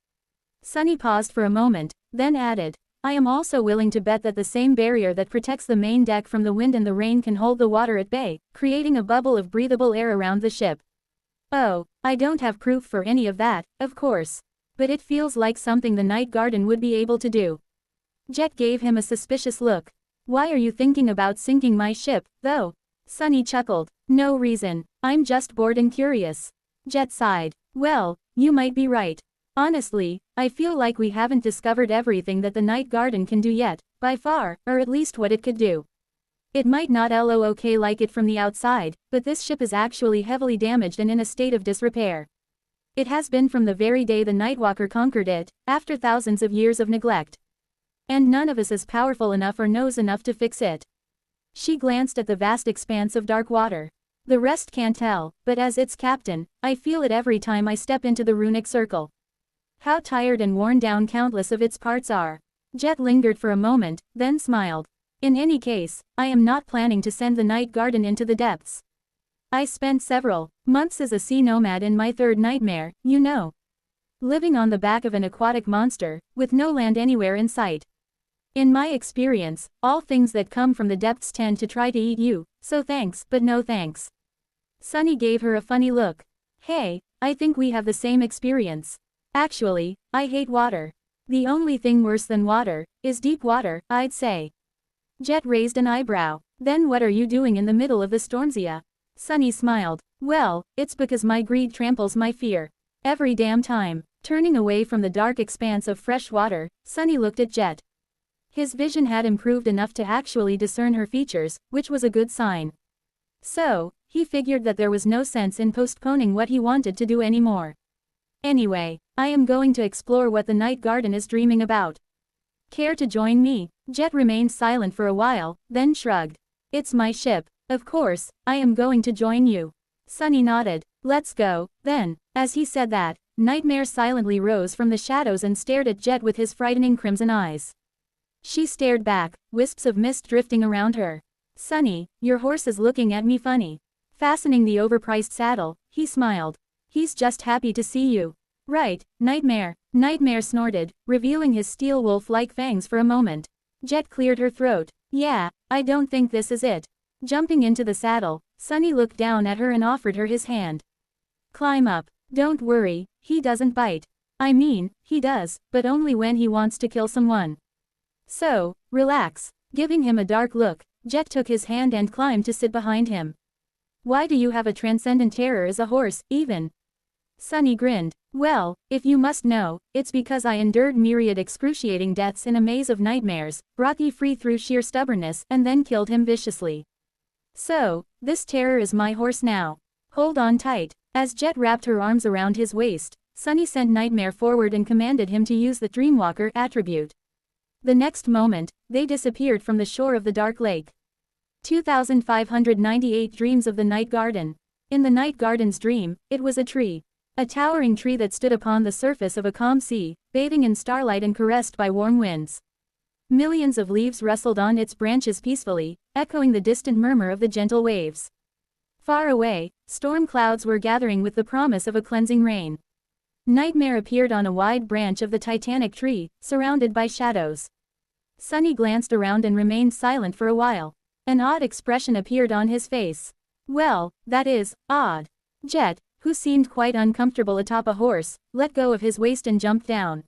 Sunny paused for a moment, then added, I am also willing to bet that the same barrier that protects the main deck from the wind and the rain can hold the water at bay, creating a bubble of breathable air around the ship. Oh, I don't have proof for any of that, of course. But it feels like something the night garden would be able to do. Jet gave him a suspicious look. Why are you thinking about sinking my ship, though? Sunny chuckled. No reason. I'm just bored and curious. Jet sighed. Well, you might be right. Honestly, I feel like we haven't discovered everything that the night garden can do yet, by far, or at least what it could do. It might not look like it from the outside, but this ship is actually heavily damaged and in a state of disrepair. It has been from the very day the Nightwalker conquered it, after thousands of years of neglect. And none of us is powerful enough or knows enough to fix it. She glanced at the vast expanse of dark water. The rest can't tell, but as its captain, I feel it every time I step into the runic circle. How tired and worn down countless of its parts are. Jet lingered for a moment, then smiled. In any case, I am not planning to send the night garden into the depths. I spent several months as a sea nomad in my third nightmare, you know. Living on the back of an aquatic monster, with no land anywhere in sight. In my experience, all things that come from the depths tend to try to eat you, so thanks, but no thanks. Sunny gave her a funny look. Hey, I think we have the same experience. Actually, I hate water. The only thing worse than water is deep water, I'd say. Jet raised an eyebrow. Then what are you doing in the middle of the Stormsia? Sunny smiled. Well, it's because my greed tramples my fear. Every damn time. Turning away from the dark expanse of fresh water, Sunny looked at Jet. His vision had improved enough to actually discern her features, which was a good sign. So, he figured that there was no sense in postponing what he wanted to do anymore. Anyway, I am going to explore what the night garden is dreaming about. Care to join me? Jet remained silent for a while, then shrugged. It's my ship. Of course, I am going to join you. Sunny nodded. Let's go, then. As he said that, Nightmare silently rose from the shadows and stared at Jet with his frightening crimson eyes. She stared back, wisps of mist drifting around her. Sunny, your horse is looking at me funny. Fastening the overpriced saddle, he smiled. He's just happy to see you. Right, Nightmare. Nightmare snorted, revealing his steel wolf-like fangs for a moment. Jet cleared her throat. Yeah, I don't think this is it. Jumping into the saddle, Sunny looked down at her and offered her his hand. Climb up. Don't worry, he doesn't bite. I mean, he does, but only when he wants to kill someone. So, relax. Giving him a dark look, Jet took his hand and climbed to sit behind him. Why do you have a transcendent terror as a horse, even? Sunny grinned. Well, if you must know, it's because I endured myriad excruciating deaths in a maze of nightmares, brought you free through sheer stubbornness, and then killed him viciously. So, this terror is my horse now. Hold on tight. As Jet wrapped her arms around his waist, Sunny sent Nightmare forward and commanded him to use the Dreamwalker attribute. The next moment, they disappeared from the shore of the dark lake. 2598 Dreams of the Night Garden. In the Night Garden's dream, it was a tree. A towering tree that stood upon the surface of a calm sea, bathing in starlight and caressed by warm winds. Millions of leaves rustled on its branches peacefully, echoing the distant murmur of the gentle waves. Far away, storm clouds were gathering with the promise of a cleansing rain. Nightmare appeared on a wide branch of the titanic tree, surrounded by shadows. Sunny glanced around and remained silent for a while. An odd expression appeared on his face. Well, that is, odd. Jet, who seemed quite uncomfortable atop a horse, let go of his waist and jumped down.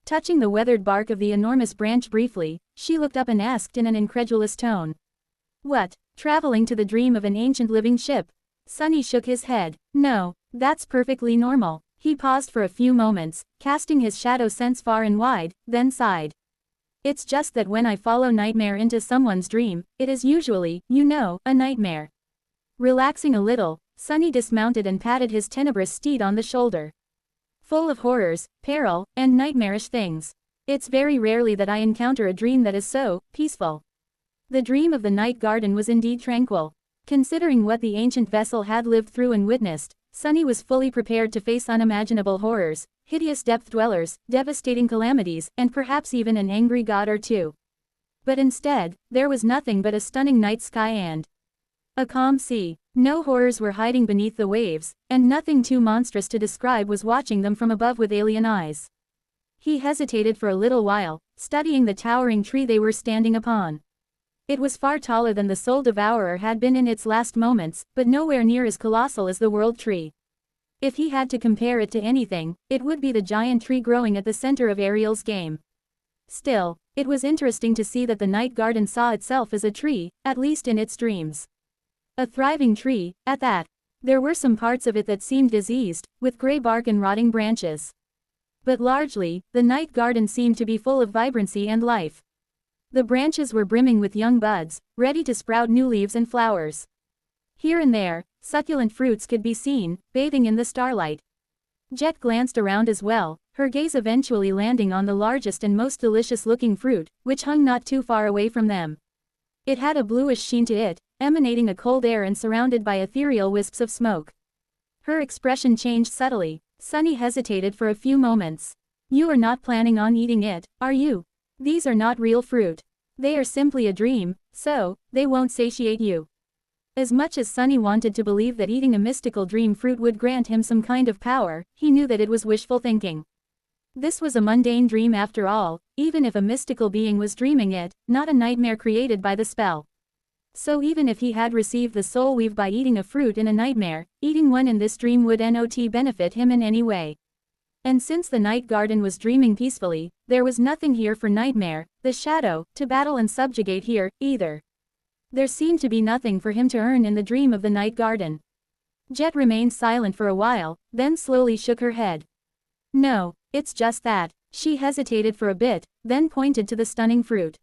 Touching the weathered bark of the enormous branch briefly, she looked up and asked in an incredulous tone. What, traveling to the dream of an ancient living ship? Sunny shook his head. No, that's perfectly normal. He paused for a few moments, casting his shadow sense far and wide, then sighed. It's just that when I follow Nightmare into someone's dream, it is usually, you know, a nightmare. Relaxing a little, Sunny dismounted and patted his tenebrous steed on the shoulder. Full of horrors, peril, and nightmarish things. It's very rarely that I encounter a dream that is so peaceful. The dream of the night garden was indeed tranquil. Considering what the ancient vessel had lived through and witnessed, Sunny was fully prepared to face unimaginable horrors, hideous depth dwellers, devastating calamities, and perhaps even an angry god or two. But instead, there was nothing but a stunning night sky and a calm sea. No horrors were hiding beneath the waves, and nothing too monstrous to describe was watching them from above with alien eyes. He hesitated for a little while, studying the towering tree they were standing upon. It was far taller than the Soul Devourer had been in its last moments, but nowhere near as colossal as the World Tree. If he had to compare it to anything, it would be the giant tree growing at the center of Ariel's game. Still, it was interesting to see that the night garden saw itself as a tree, at least in its dreams. A thriving tree, at that. There were some parts of it that seemed diseased, with gray bark and rotting branches. But largely, the night garden seemed to be full of vibrancy and life. The branches were brimming with young buds, ready to sprout new leaves and flowers. Here and there, succulent fruits could be seen, bathing in the starlight. Jet glanced around as well, her gaze eventually landing on the largest and most delicious-looking fruit, which hung not too far away from them. It had a bluish sheen to it, emanating a cold air and surrounded by ethereal wisps of smoke. Her expression changed subtly. Sunny hesitated for a few moments. You are not planning on eating it, are you? These are not real fruit. They are simply a dream, so, they won't satiate you. As much as Sunny wanted to believe that eating a mystical dream fruit would grant him some kind of power, he knew that it was wishful thinking. This was a mundane dream after all, even if a mystical being was dreaming it, not a nightmare created by the spell. So even if he had received the soul weave by eating a fruit in a nightmare, eating one in this dream would not benefit him in any way. And since the night garden was dreaming peacefully, there was nothing here for Nightmare, the shadow, to battle and subjugate here, either. There seemed to be nothing for him to earn in the dream of the night garden. Jet remained silent for a while, then slowly shook her head. No, it's just that. She hesitated for a bit, then pointed to the stunning fruit.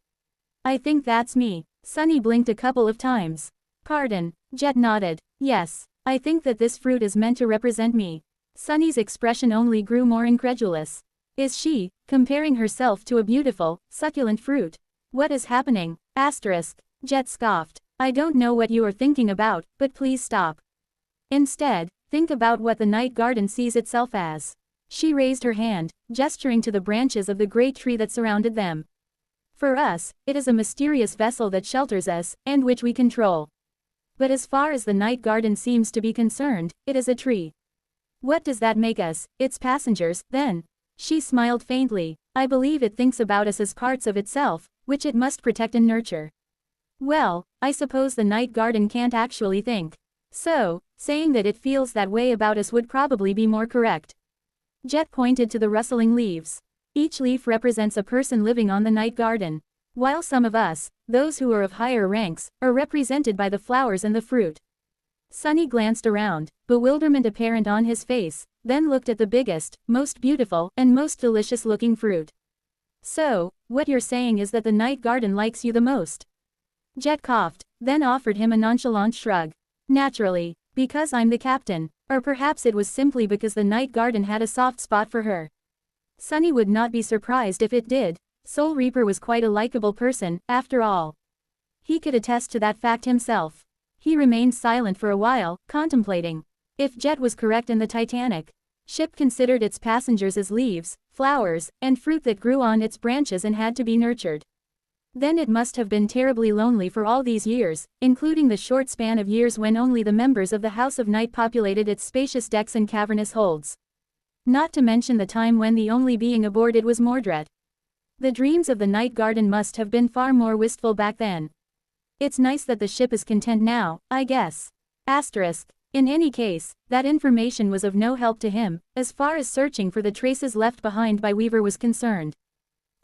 I think that's me. Sunny blinked a couple of times. Pardon. Jet nodded. Yes, I think that this fruit is meant to represent me. Sunny's expression only grew more incredulous. Is she comparing herself to a beautiful, succulent fruit? What is happening? Asterisk. Jet scoffed. I don't know what you are thinking about, but please stop. Instead, think about what the night garden sees itself as. She raised her hand, gesturing to the branches of the great tree that surrounded them. For us, it is a mysterious vessel that shelters us, and which we control. But as far as the night garden seems to be concerned, it is a tree. What does that make us, its passengers, then? She smiled faintly. I believe it thinks about us as parts of itself, which it must protect and nurture. Well, I suppose the night garden can't actually think. So, saying that it feels that way about us would probably be more correct. Jet pointed to the rustling leaves. Each leaf represents a person living on the night garden. While some of us, those who are of higher ranks, are represented by the flowers and the fruit. Sunny glanced around, bewilderment apparent on his face, then looked at the biggest, most beautiful, and most delicious-looking fruit. So, what you're saying is that the night garden likes you the most? Jet coughed, then offered him a nonchalant shrug. Naturally, because I'm the captain, or perhaps it was simply because the night garden had a soft spot for her. Sunny would not be surprised if it did. Soul Reaper was quite a likable person, after all. He could attest to that fact himself. He remained silent for a while, contemplating. If Jet was correct and the Titanic ship considered its passengers as leaves, flowers, and fruit that grew on its branches and had to be nurtured, then it must have been terribly lonely for all these years, including the short span of years when only the members of the House of Night populated its spacious decks and cavernous holds. Not to mention the time when the only being aboard it was Mordred. The dreams of the night garden must have been far more wistful back then. It's nice that the ship is content now, I guess. Asterisk. In any case, that information was of no help to him, as far as searching for the traces left behind by Weaver was concerned.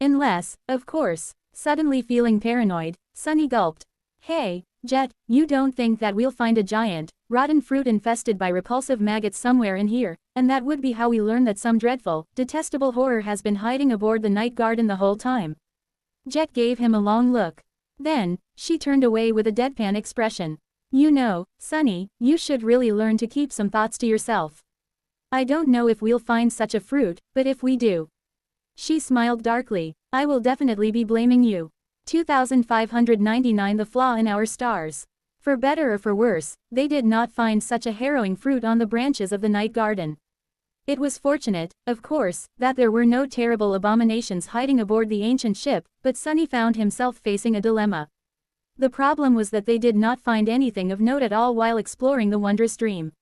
Unless, of course, suddenly feeling paranoid, Sunny gulped. Hey, Jet, you don't think that we'll find a giant, rotten fruit infested by repulsive maggots somewhere in here, and that would be how we learn that some dreadful, detestable horror has been hiding aboard the night garden the whole time? Jet gave him a long look. Then, she turned away with a deadpan expression. You know, Sunny, you should really learn to keep some thoughts to yourself. I don't know if we'll find such a fruit, but if we do. She smiled darkly. I will definitely be blaming you. 2599 The flaw in our stars. For better or for worse, they did not find such a harrowing fruit on the branches of the night garden. It was fortunate, of course, that there were no terrible abominations hiding aboard the ancient ship, but Sunny found himself facing a dilemma. The problem was that they did not find anything of note at all while exploring the wondrous dream.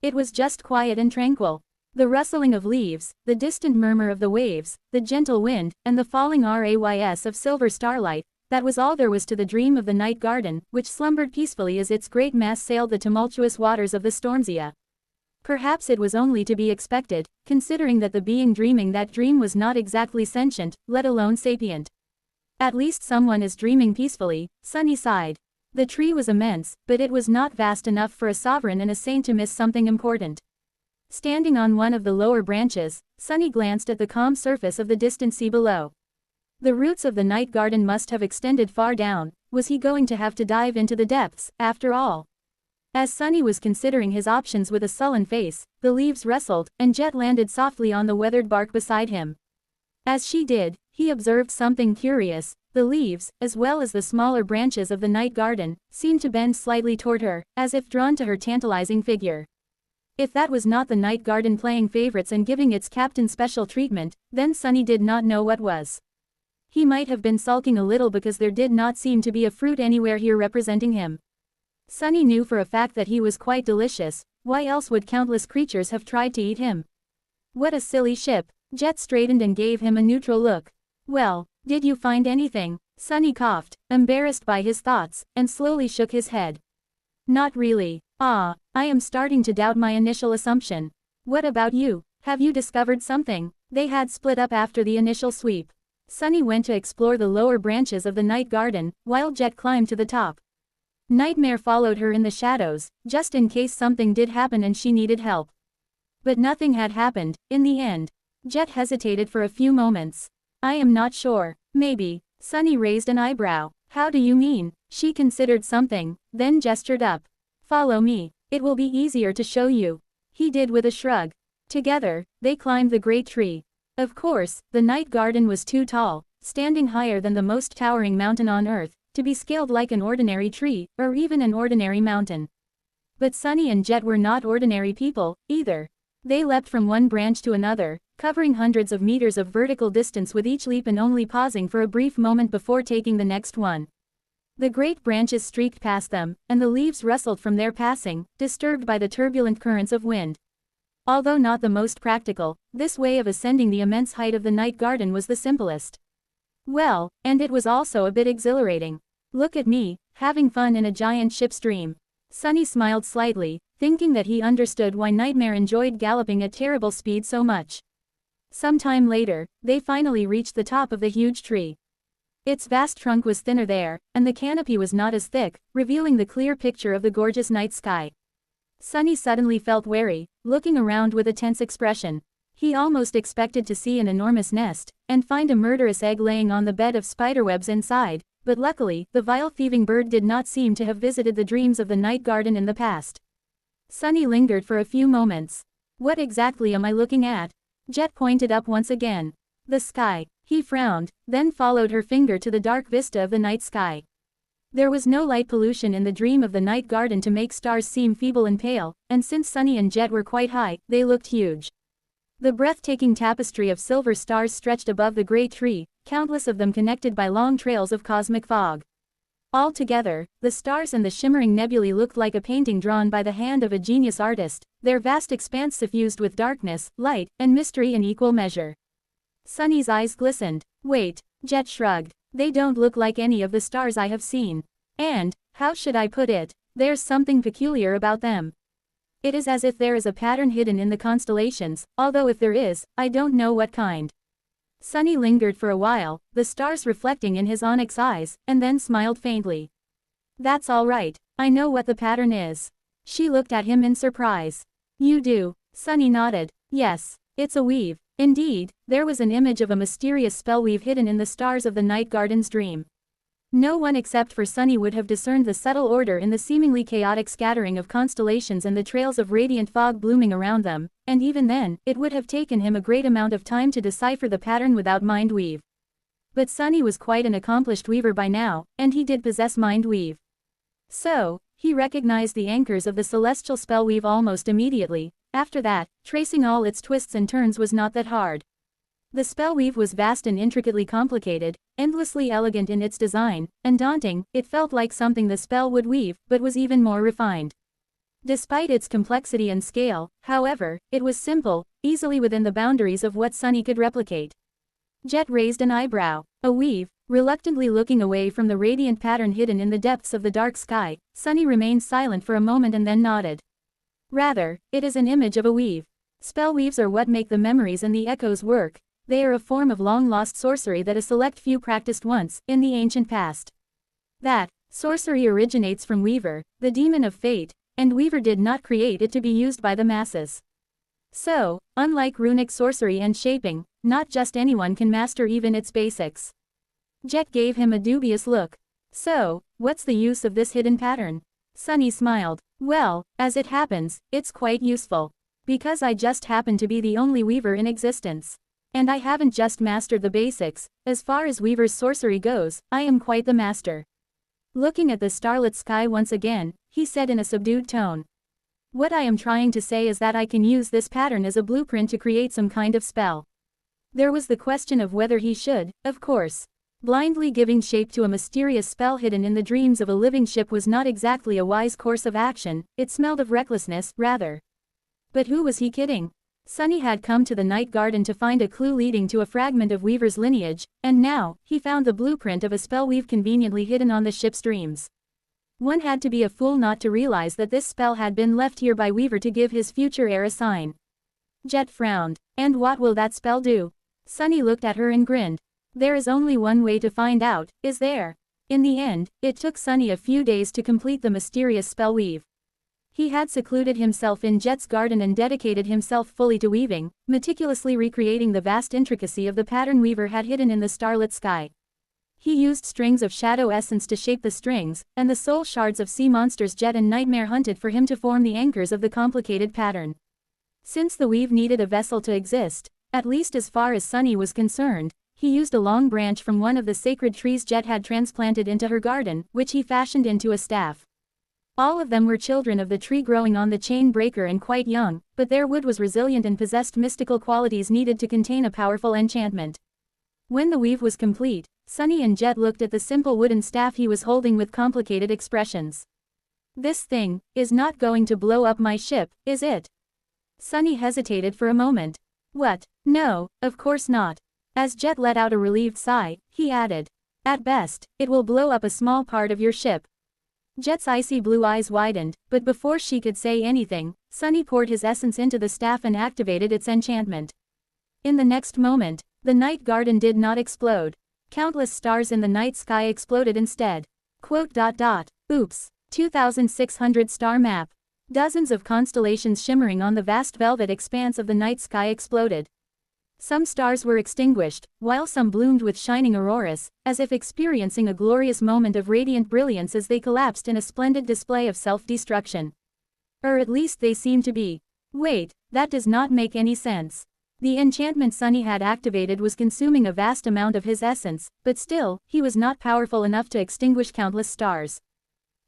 It was just quiet and tranquil. The rustling of leaves, the distant murmur of the waves, the gentle wind, and the falling rays of silver starlight, that was all there was to the dream of the night garden, which slumbered peacefully as its great mass sailed the tumultuous waters of the Stormsia. Perhaps it was only to be expected, considering that the being dreaming that dream was not exactly sentient, let alone sapient. At least someone is dreaming peacefully, Sunny sighed. The tree was immense, but it was not vast enough for a sovereign and a saint to miss something important. Standing on one of the lower branches, Sunny glanced at the calm surface of the distant sea below. The roots of the night garden must have extended far down. Was he going to have to dive into the depths, after all? As Sunny was considering his options with a sullen face, the leaves rustled, and Jet landed softly on the weathered bark beside him. As she did, he observed something curious. The leaves, as well as the smaller branches of the night garden, seemed to bend slightly toward her, as if drawn to her tantalizing figure. If that was not the night garden playing favorites and giving its captain special treatment, then Sunny did not know what was. He might have been sulking a little because there did not seem to be a fruit anywhere here representing him. Sunny knew for a fact that he was quite delicious. Why else would countless creatures have tried to eat him? What a silly ship. Jet straightened and gave him a neutral look. Well, did you find anything? Sunny coughed, embarrassed by his thoughts, and slowly shook his head. Not really. I am starting to doubt my initial assumption. What about you? Have you discovered something? They had split up after the initial sweep. Sunny went to explore the lower branches of the night garden, while Jet climbed to the top. Nightmare followed her in the shadows, just in case something did happen and she needed help. But nothing had happened, in the end. Jet hesitated for a few moments. I am not sure. Maybe. Sunny raised an eyebrow. How do you mean? She considered something, then gestured up. Follow me. It will be easier to show you. He did with a shrug. Together, they climbed the great tree. Of course, the night garden was too tall, standing higher than the most towering mountain on earth, to be scaled like an ordinary tree, or even an ordinary mountain. But Sunny and Jet were not ordinary people, either. They leapt from one branch to another, covering hundreds of meters of vertical distance with each leap and only pausing for a brief moment before taking the next one. The great branches streaked past them, and the leaves rustled from their passing, disturbed by the turbulent currents of wind. Although not the most practical, this way of ascending the immense height of the night garden was the simplest. Well, and it was also a bit exhilarating. Look at me, having fun in a giant ship's dream. Sunny smiled slightly, thinking that he understood why Nightmare enjoyed galloping at terrible speed so much. Some time later, they finally reached the top of the huge tree. Its vast trunk was thinner there, and the canopy was not as thick, revealing the clear picture of the gorgeous night sky. Sunny suddenly felt wary, looking around with a tense expression. He almost expected to see an enormous nest, and find a murderous egg laying on the bed of spiderwebs inside, but luckily, the vile thieving bird did not seem to have visited the dreams of the night garden in the past. Sunny lingered for a few moments. What exactly am I looking at? Jet pointed up once again. The sky. He frowned, then followed her finger to the dark vista of the night sky. There was no light pollution in the dream of the night garden to make stars seem feeble and pale, and since Sunny and Jet were quite high, they looked huge. The breathtaking tapestry of silver stars stretched above the great tree, countless of them connected by long trails of cosmic fog. Altogether, the stars and the shimmering nebulae looked like a painting drawn by the hand of a genius artist, their vast expanse suffused with darkness, light, and mystery in equal measure. Sunny's eyes glistened. Wait, Jet shrugged. They don't look like any of the stars I have seen. And, how should I put it, there's something peculiar about them. It is as if there is a pattern hidden in the constellations, although if there is, I don't know what kind. Sunny lingered for a while, the stars reflecting in his onyx eyes, and then smiled faintly. That's all right, I know what the pattern is. She looked at him in surprise. You do? Sunny nodded. Yes, it's a weave. Indeed, there was an image of a mysterious spell weave hidden in the stars of the night garden's dream. No one except for Sunny would have discerned the subtle order in the seemingly chaotic scattering of constellations and the trails of radiant fog blooming around them, and even then, it would have taken him a great amount of time to decipher the pattern without Mind Weave. But Sunny was quite an accomplished weaver by now, and he did possess Mind Weave. So, he recognized the anchors of the celestial spell weave almost immediately. After that, tracing all its twists and turns was not that hard. The spellweave was vast and intricately complicated, endlessly elegant in its design, and daunting. It felt like something the spell would weave, but was even more refined. Despite its complexity and scale, however, it was simple, easily within the boundaries of what Sunny could replicate. Jet raised an eyebrow. A weave. Reluctantly looking away from the radiant pattern hidden in the depths of the dark sky, Sunny remained silent for a moment and then nodded. Rather, it is an image of a weave. Spellweaves are what make the memories and the echoes work. They are a form of long-lost sorcery that a select few practiced once, in the ancient past. That sorcery originates from Weaver, the demon of fate, and Weaver did not create it to be used by the masses. So, unlike runic sorcery and shaping, not just anyone can master even its basics. Jet gave him a dubious look. So, what's the use of this hidden pattern? Sunny smiled. Well, as it happens, it's quite useful. Because I just happen to be the only weaver in existence. And I haven't just mastered the basics, as far as weaver's sorcery goes, I am quite the master. Looking at the starlit sky once again, he said in a subdued tone. What I am trying to say is that I can use this pattern as a blueprint to create some kind of spell. There was the question of whether he should, of course. Blindly giving shape to a mysterious spell hidden in the dreams of a living ship was not exactly a wise course of action, it smelled of recklessness, rather. But who was he kidding? Sunny had come to the night garden to find a clue leading to a fragment of Weaver's lineage, and now, he found the blueprint of a spell weave conveniently hidden on the ship's dreams. One had to be a fool not to realize that this spell had been left here by Weaver to give his future heir a sign. Jet frowned. And what will that spell do? Sunny looked at her and grinned. There is only one way to find out, is there? In the end, it took Sunny a few days to complete the mysterious spell weave. He had secluded himself in Jet's garden and dedicated himself fully to weaving, meticulously recreating the vast intricacy of the pattern Weaver had hidden in the starlit sky. He used strings of shadow essence to shape the strings, and the soul shards of sea monsters Jet and Nightmare hunted for him to form the anchors of the complicated pattern. Since the weave needed a vessel to exist, at least as far as Sunny was concerned, he used a long branch from one of the sacred trees Jet had transplanted into her garden, which he fashioned into a staff. All of them were children of the tree growing on the chain breaker and quite young, but their wood was resilient and possessed mystical qualities needed to contain a powerful enchantment. When the weave was complete, Sunny and Jet looked at the simple wooden staff he was holding with complicated expressions. "This thing is not going to blow up my ship, is it?" Sunny hesitated for a moment. "What? No, of course not." As Jet let out a relieved sigh, he added, "At best, it will blow up a small part of your ship." Jet's icy blue eyes widened, but before she could say anything, Sunny poured his essence into the staff and activated its enchantment. In the next moment, the night garden did not explode. Countless stars in the night sky exploded instead. Oops. 2,600 star map. Dozens of constellations shimmering on the vast velvet expanse of the night sky exploded. Some stars were extinguished, while some bloomed with shining auroras, as if experiencing a glorious moment of radiant brilliance as they collapsed in a splendid display of self-destruction. Or at least they seemed to be. Wait, that does not make any sense. The enchantment Sunny had activated was consuming a vast amount of his essence, but still, he was not powerful enough to extinguish countless stars.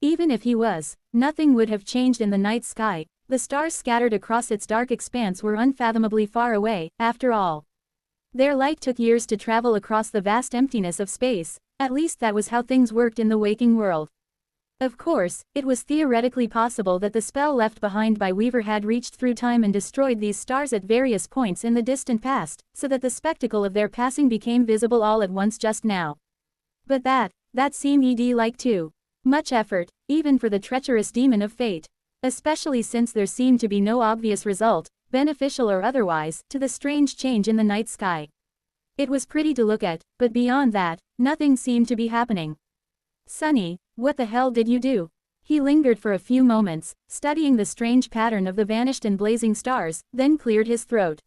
Even if he was, nothing would have changed in the night sky. The stars scattered across its dark expanse were unfathomably far away, after all. Their light took years to travel across the vast emptiness of space, at least that was how things worked in the waking world. Of course, it was theoretically possible that the spell left behind by Weaver had reached through time and destroyed these stars at various points in the distant past, so that the spectacle of their passing became visible all at once just now. But that seemed like too much effort, even for the treacherous demon of fate. Especially since there seemed to be no obvious result, beneficial or otherwise, to the strange change in the night sky. It was pretty to look at, but beyond that, nothing seemed to be happening. "Sunny, what the hell did you do?" He lingered for a few moments, studying the strange pattern of the vanished and blazing stars, then cleared his throat.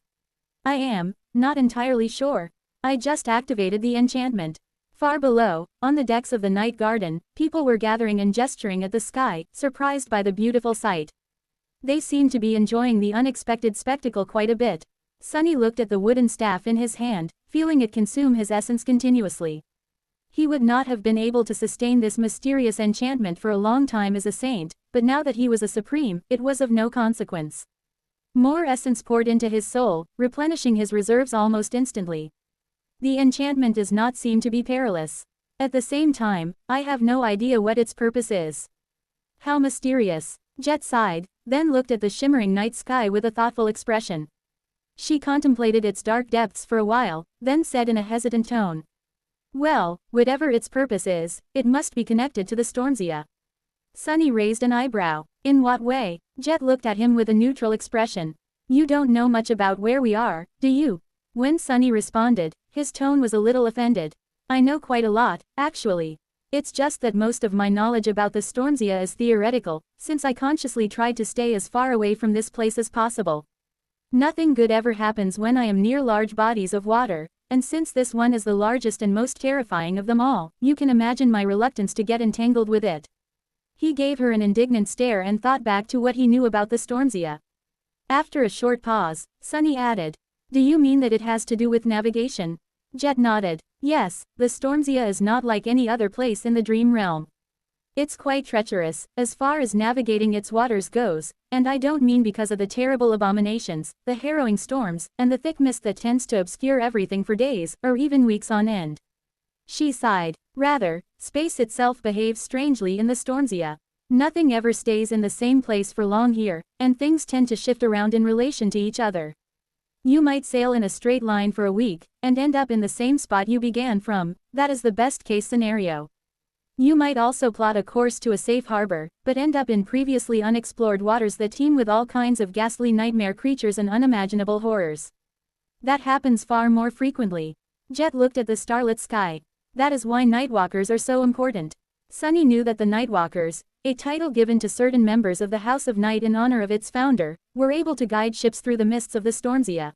"I am not entirely sure. I just activated the enchantment." Far below, on the decks of the night garden, people were gathering and gesturing at the sky, surprised by the beautiful sight. They seemed to be enjoying the unexpected spectacle quite a bit. Sunny looked at the wooden staff in his hand, feeling it consume his essence continuously. He would not have been able to sustain this mysterious enchantment for a long time as a saint, but now that he was a supreme, it was of no consequence. More essence poured into his soul, replenishing his reserves almost instantly. The enchantment does not seem to be perilous. At the same time, I have no idea what its purpose is. How mysterious. Jet sighed, then looked at the shimmering night sky with a thoughtful expression. She contemplated its dark depths for a while, then said in a hesitant tone. "Well, whatever its purpose is, it must be connected to the Stormsia." Sunny raised an eyebrow. "In what way?" Jet looked at him with a neutral expression. "You don't know much about where we are, do you?" When Sunny responded, his tone was a little offended. "I know quite a lot, actually. It's just that most of my knowledge about the Stormsia is theoretical, since I consciously tried to stay as far away from this place as possible. Nothing good ever happens when I am near large bodies of water, and since this one is the largest and most terrifying of them all, you can imagine my reluctance to get entangled with it." He gave her an indignant stare and thought back to what he knew about the Stormsia. After a short pause, Sunny added, "Do you mean that it has to do with navigation?" Jet nodded. "Yes, the Stormsia is not like any other place in the dream realm. It's quite treacherous, as far as navigating its waters goes, and I don't mean because of the terrible abominations, the harrowing storms, and the thick mist that tends to obscure everything for days, or even weeks on end." She sighed. "Rather, space itself behaves strangely in the Stormsia. Nothing ever stays in the same place for long here, and things tend to shift around in relation to each other. You might sail in a straight line for a week, and end up in the same spot you began from. That is the best-case scenario. You might also plot a course to a safe harbor, but end up in previously unexplored waters that teem with all kinds of ghastly nightmare creatures and unimaginable horrors. That happens far more frequently." Jet looked at the starlit sky. "That is why Nightwalkers are so important." Sunny knew that the Nightwalkers, a title given to certain members of the House of Night in honor of its founder, were able to guide ships through the mists of the Stormsia.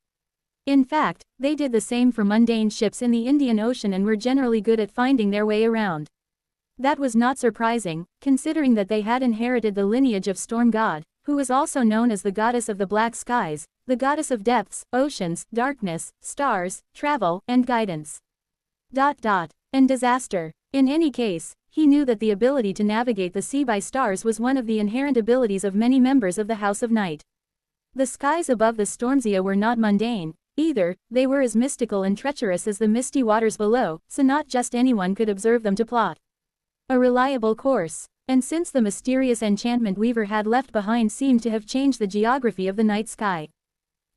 In fact, they did the same for mundane ships in the Indian Ocean and were generally good at finding their way around. That was not surprising, considering that they had inherited the lineage of Storm God, who was also known as the goddess of the black skies, the goddess of depths, oceans, darkness, stars, travel, and guidance. And disaster. In any case, He knew that the ability to navigate the sea by stars was one of the inherent abilities of many members of the House of Night. The skies above the Stormsia were not mundane, either, they were as mystical and treacherous as the misty waters below, so not just anyone could observe them to plot a reliable course. And since the mysterious enchantment Weaver had left behind seemed to have changed the geography of the night sky.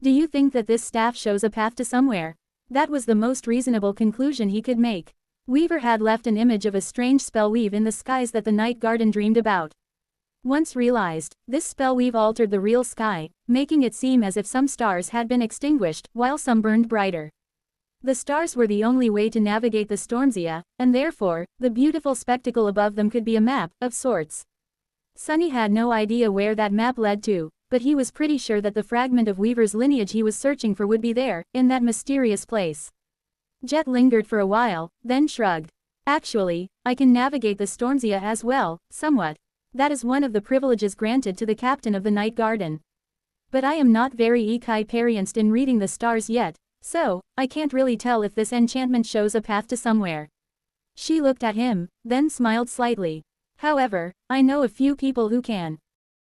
Do you think that this staff shows a path to somewhere? That was the most reasonable conclusion he could make. Weaver had left an image of a strange spellweave in the skies that the night garden dreamed about. Once realized, this spellweave altered the real sky, making it seem as if some stars had been extinguished, while some burned brighter. The stars were the only way to navigate the Stormsia, and therefore, the beautiful spectacle above them could be a map, of sorts. Sunny had no idea where that map led to, but he was pretty sure that the fragment of Weaver's lineage he was searching for would be there, in that mysterious place. Jet lingered for a while, then shrugged. Actually, I can navigate the Stormsia as well, somewhat. That is one of the privileges granted to the captain of the Night Garden. But I am not very experienced in reading the stars yet, so, I can't really tell if this enchantment shows a path to somewhere. She looked at him, then smiled slightly. However, I know a few people who can.